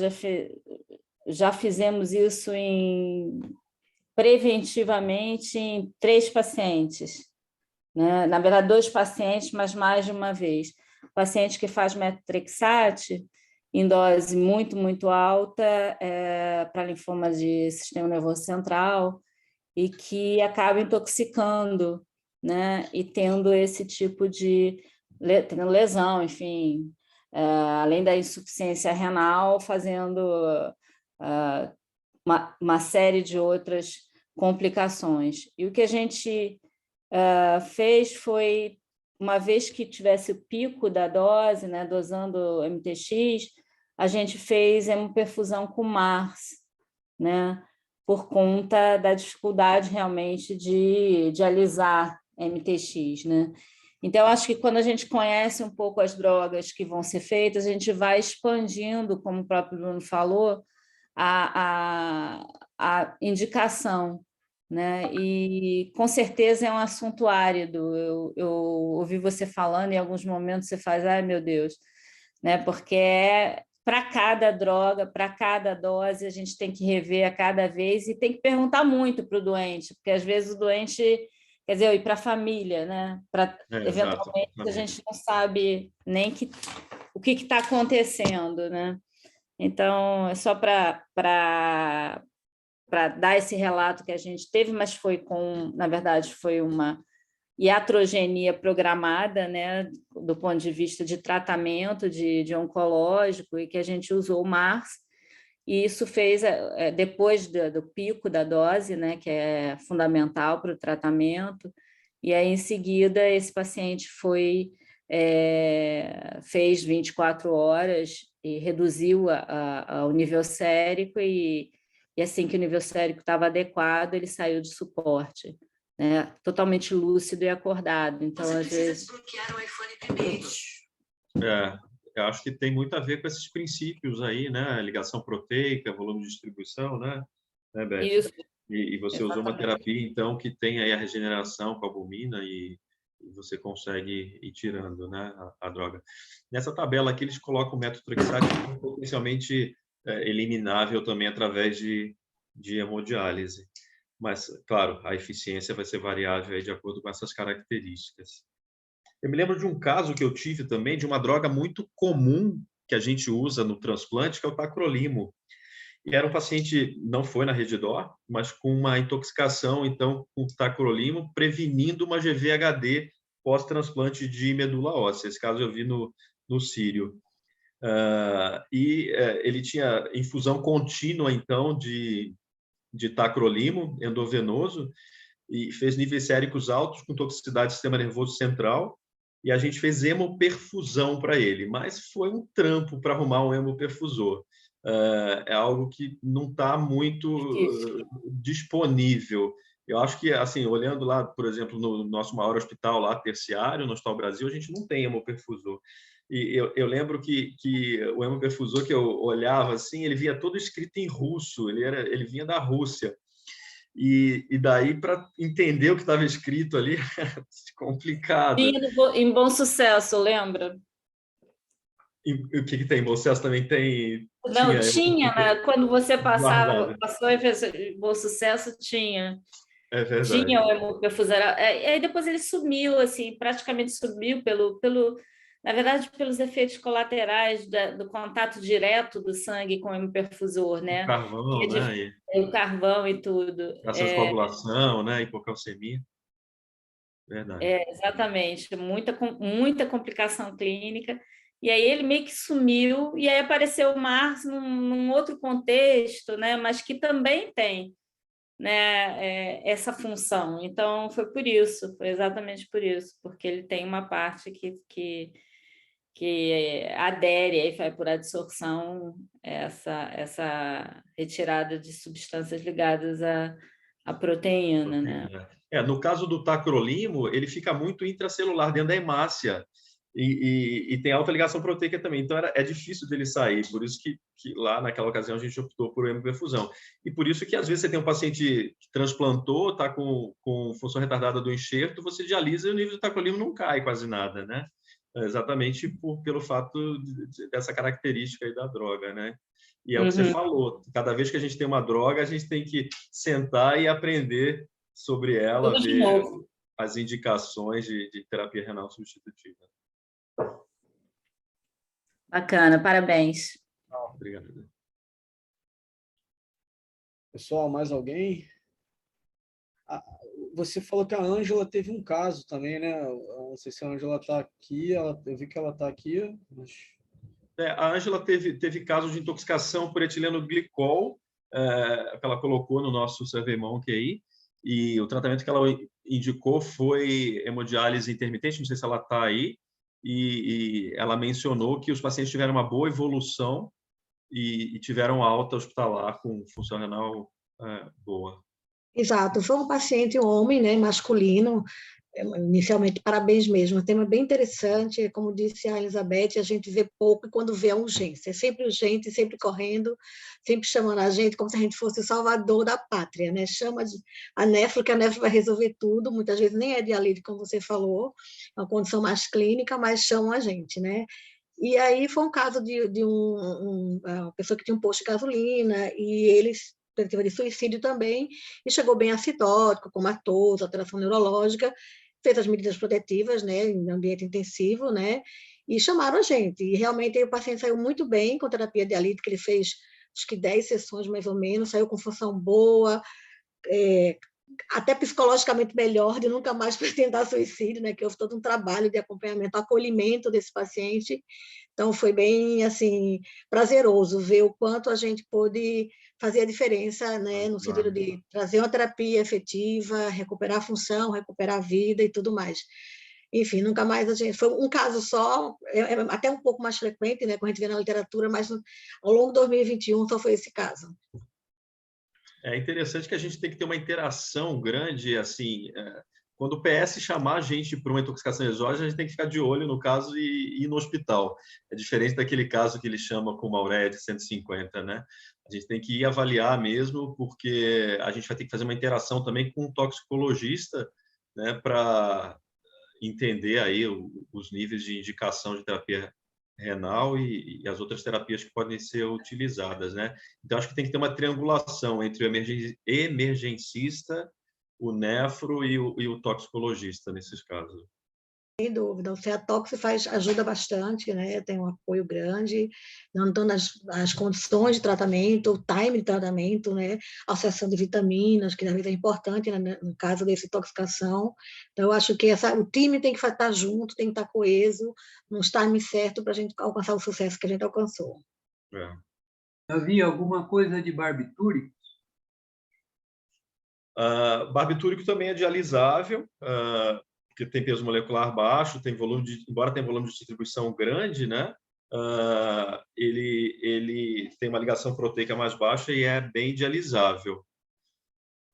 Speaker 8: já fizemos isso preventivamente em 3 pacientes, né? Na verdade, 2 pacientes, mas mais de uma vez. Paciente que faz metotrexate em dose muito, muito alta para linfoma de sistema nervoso central e que acaba intoxicando, né? E tendo esse tipo de tendo lesão, enfim, além da insuficiência renal, fazendo uma série de outras complicações. E o que a gente fez foi, uma vez que tivesse o pico da dose, né, dosando MTX, a gente fez hemoperfusão com MARS, né, por conta da dificuldade realmente de alisar MTX, né? Então, acho que quando a gente conhece um pouco as drogas que vão ser feitas, a gente vai expandindo, como o próprio Bruno falou, a indicação, né? E com certeza é um assunto árido. Eu ouvi você falando, em alguns momentos você faz, ai meu Deus, né? Porque para cada droga, para cada dose, a gente tem que rever a cada vez e tem que perguntar muito para o doente, porque às vezes o doente, quer dizer, e para a família, né? Eventualmente a gente não sabe nem o que está acontecendo, né? Então, é só para dar esse relato que a gente teve, mas na verdade, foi uma iatrogenia programada, né, do ponto de vista de tratamento de oncológico, e que a gente usou o MARS, e isso fez, depois do pico da dose, né, que é fundamental para o tratamento, e aí, em seguida, esse paciente fez 24 horas e reduziu o nível sérico, e assim que o nível sérico estava adequado, ele saiu de suporte, né? Totalmente lúcido e acordado. Então, às vezes... desbloquear o iPhone primeiro.
Speaker 2: Eu acho que tem muito a ver com esses princípios aí, né? Ligação proteica, volume de distribuição, né, Beth?
Speaker 8: Isso.
Speaker 2: E você
Speaker 8: Exatamente.
Speaker 2: usou uma terapia, então, que tem aí a regeneração com a albumina e você consegue ir tirando, né, a droga. Nessa tabela aqui, eles colocam o metotrexate como potencialmente eliminável também através de hemodiálise. Mas, claro, a eficiência vai ser variável aí de acordo com essas características. Eu me lembro de um caso que eu tive também de uma droga muito comum que a gente usa no transplante, que é o tacrolimo. E era um paciente, não foi na Redditor, mas com uma intoxicação, então, com tacrolimo, prevenindo uma GVHD pós-transplante de medula óssea. Esse caso eu vi no Sírio. Ele tinha infusão contínua, então, de tacrolimo endovenoso, e fez níveis séricos altos com toxicidade do sistema nervoso central, e a gente fez hemoperfusão para ele, mas foi um trampo para arrumar um hemoperfusor. É algo que não está muito disponível. Eu acho que, assim, olhando lá, por exemplo, no nosso maior hospital lá, terciário, no Hospital Brasil, a gente não tem hemoperfusor. E eu lembro que o hemoperfusor que eu olhava, assim, ele vinha todo escrito em russo, ele vinha da Rússia. E daí, para entender o que estava escrito ali, complicado.
Speaker 8: Em Bom Sucesso, lembra?
Speaker 2: E o que tem? Bom Sucesso também tem...
Speaker 8: Não, tinha, né? Quando você passou e fez Bom Sucesso, tinha.
Speaker 2: É verdade.
Speaker 8: Tinha o hemoperfusor. Aí depois ele sumiu, assim, praticamente sumiu na verdade, pelos efeitos colaterais do contato direto do sangue com o hemoperfusor, né?
Speaker 2: O carvão, né?
Speaker 8: O carvão e tudo.
Speaker 2: Acesso né? Hipocalcemia. Verdade.
Speaker 8: Exatamente. Muita complicação clínica. E aí ele meio que sumiu, e aí apareceu o MARS num outro contexto, né? Mas que também tem, né, essa função. Então, foi exatamente por isso, porque ele tem uma parte que adere, aí vai por adsorção, essa retirada de substâncias ligadas à proteína, né?
Speaker 2: No caso do tacrolimo, ele fica muito intracelular, dentro da hemácia. e tem alta ligação proteica também. Então, é difícil dele sair. Por isso que lá, naquela ocasião, a gente optou por hemoperfusão. E por isso que, às vezes, você tem um paciente que transplantou, está com função retardada do enxerto, você dialisa e o nível de tacrolimus não cai quase nada, né? Exatamente pelo fato dessa característica aí da droga, né? E é o que você falou. Cada vez que a gente tem uma droga, a gente tem que sentar e aprender sobre ela,
Speaker 7: Tudo de
Speaker 2: ver
Speaker 7: novo.
Speaker 2: as indicações de terapia renal substitutiva.
Speaker 8: Bacana, parabéns.
Speaker 2: Obrigado.
Speaker 4: Pessoal, mais alguém? Você falou que a Ângela teve um caso também, né? Eu não sei se a Ângela está aqui, eu vi que ela está aqui, mas...
Speaker 2: A Ângela teve casos de intoxicação por etileno glicol, que ela colocou no nosso SurveyMonkey aí, e o tratamento que ela indicou foi hemodiálise intermitente, não sei se ela está aí, e ela mencionou que os pacientes tiveram uma boa evolução e tiveram alta hospitalar com função renal boa.
Speaker 1: Exato, foi um paciente, um homem, né, masculino, inicialmente, parabéns mesmo, um tema bem interessante, como disse a Elizabeth, a gente vê pouco e quando vê a urgência, é sempre urgente, sempre correndo, sempre chamando a gente como se a gente fosse o salvador da pátria, né, chama a nefro, que a nefro vai resolver tudo, muitas vezes nem é dialítico, como você falou, é uma condição mais clínica, mas chamam a gente, né. E aí foi um caso de uma pessoa que tinha um posto de gasolina, e eles tentativa de suicídio também, e chegou bem acitótico, comatoso, alteração neurológica, fez as medidas protetivas, né, em ambiente intensivo, né, e chamaram a gente. E realmente o paciente saiu muito bem com terapia dialítica, ele fez acho que 10 sessões mais ou menos, saiu com função boa, até psicologicamente melhor, de nunca mais tentar suicídio, né, que houve todo um trabalho de acompanhamento, acolhimento desse paciente. Então, foi bem, assim, prazeroso ver o quanto a gente pôde fazer a diferença, né, no sentido de trazer uma terapia efetiva, recuperar a função, recuperar a vida e tudo mais. Enfim, nunca mais a gente... Foi um caso só, até um pouco mais frequente, né, como a gente vê na literatura, mas ao longo de 2021 só foi esse caso.
Speaker 2: É interessante que a gente tem que ter uma interação grande, assim, quando o PS chamar a gente para uma intoxicação exógena, a gente tem que ficar de olho no caso e ir no hospital. É diferente daquele caso que ele chama com uma ureia de 150, né? A gente tem que ir avaliar mesmo, porque a gente vai ter que fazer uma interação também com um toxicologista, né, para entender aí os níveis de indicação de terapia renal e as outras terapias que podem ser utilizadas, né? Então, acho que tem que ter uma triangulação entre o emergencista, o nefro e o toxicologista nesses casos.
Speaker 1: Sem dúvida, o CEATOX ajuda bastante, né? Tem um apoio grande, não dando as condições de tratamento, o time de tratamento, né? A associação de vitaminas, que às vezes é importante, né? No caso dessa intoxicação. Então, eu acho que o time tem que estar junto, tem que estar coeso, nos times certos para a gente alcançar o sucesso que a gente alcançou.
Speaker 6: Havia alguma coisa de barbitúrico?
Speaker 2: Barbitúrico também é dialisável, porque tem peso molecular baixo, embora tenha volume de distribuição grande, né? Ele tem uma ligação proteica mais baixa e é bem dialisável.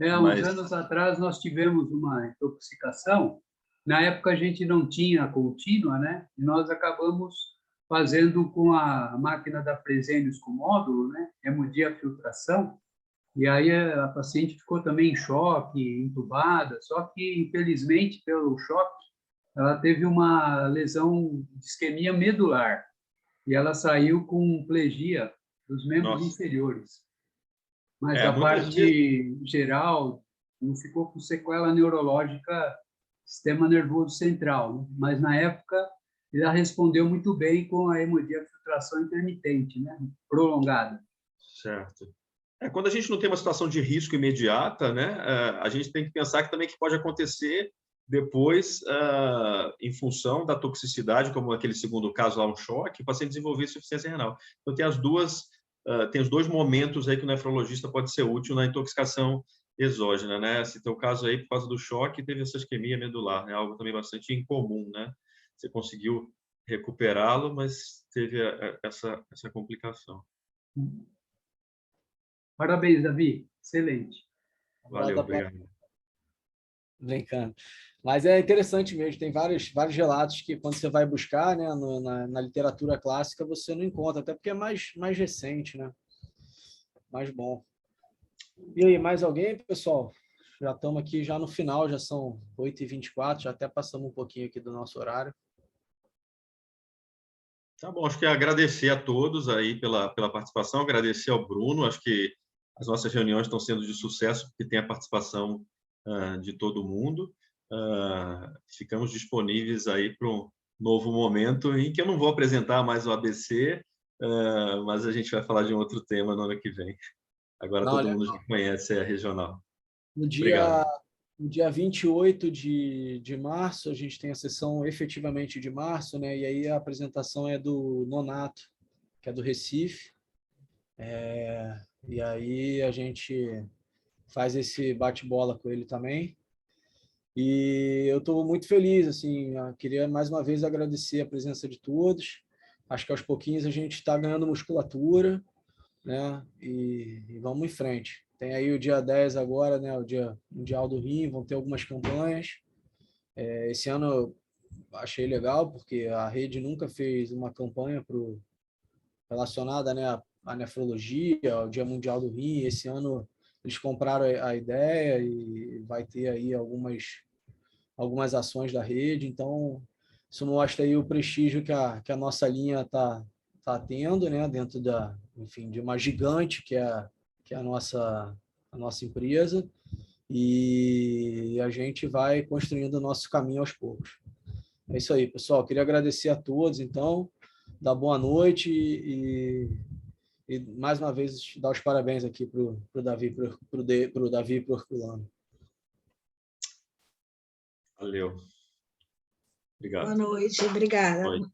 Speaker 6: Uns anos atrás nós tivemos uma intoxicação. Na época a gente não tinha contínua, né? E nós acabamos fazendo com a máquina da Fresenius com módulo, né? Hemodiafiltração. E aí a paciente ficou também em choque, entubada, só que, infelizmente, pelo choque, ela teve uma lesão de isquemia medular e ela saiu com plegia dos membros inferiores. Mas a parte geral não ficou com sequela neurológica, sistema nervoso central, né? Mas, na época, ela respondeu muito bem com a hemodiafiltração intermitente, né? Prolongada.
Speaker 2: Certo. Quando a gente não tem uma situação de risco imediata, né, a gente tem que pensar que também que pode acontecer depois, em função da toxicidade, como aquele segundo caso lá, um choque, o paciente desenvolver insuficiência renal. Então, tem os dois momentos aí que o nefrologista pode ser útil na intoxicação exógena, né? Se tem o caso aí, por causa do choque, teve essa isquemia medular, né? Algo também bastante incomum, né? Você conseguiu recuperá-lo, mas teve essa complicação.
Speaker 6: Parabéns, Davi. Excelente.
Speaker 2: Valeu, obrigado.
Speaker 4: Brincando. Mas é interessante mesmo, tem vários relatos que quando você vai buscar, né, na literatura clássica, você não encontra, até porque é mais recente, né? Mais bom. E aí, mais alguém, pessoal? Já estamos aqui já no final, já são 8h24, já até passamos um pouquinho aqui do nosso horário.
Speaker 2: Tá bom, acho que agradecer a todos aí pela participação, agradecer ao Bruno, acho que as nossas reuniões estão sendo de sucesso porque tem a participação de todo mundo. Ficamos disponíveis aí para um novo momento em que eu não vou apresentar mais o ABC, mas a gente vai falar de um outro tema no ano que vem. Agora todo mundo já conhece a regional.
Speaker 4: No dia 28 de março, a gente tem a sessão efetivamente de março, né? E aí a apresentação é do Nonato, que é do Recife. E aí a gente faz esse bate-bola com ele também. E eu estou muito feliz, assim, queria mais uma vez agradecer a presença de todos. Acho que aos pouquinhos a gente está ganhando musculatura, né? E vamos em frente. Tem aí o dia 10 agora, né? O Dia Mundial do Rim, vão ter algumas campanhas. Esse ano eu achei legal, porque a rede nunca fez uma campanha relacionada, né, à nefrologia, ao Dia Mundial do Rim. Esse ano eles compraram a ideia e vai ter aí algumas ações da rede. Então, isso mostra aí o prestígio que a nossa linha está tendo, né, dentro enfim, de uma gigante que é a nossa empresa, e a gente vai construindo o nosso caminho aos poucos. É isso aí, pessoal. Queria agradecer a todos, então, dar boa noite e mais uma vez dar os parabéns aqui para o Davi, para o Davi e para o Herculano.
Speaker 2: Valeu. Obrigado.
Speaker 1: Boa noite, obrigada.
Speaker 3: Boa noite.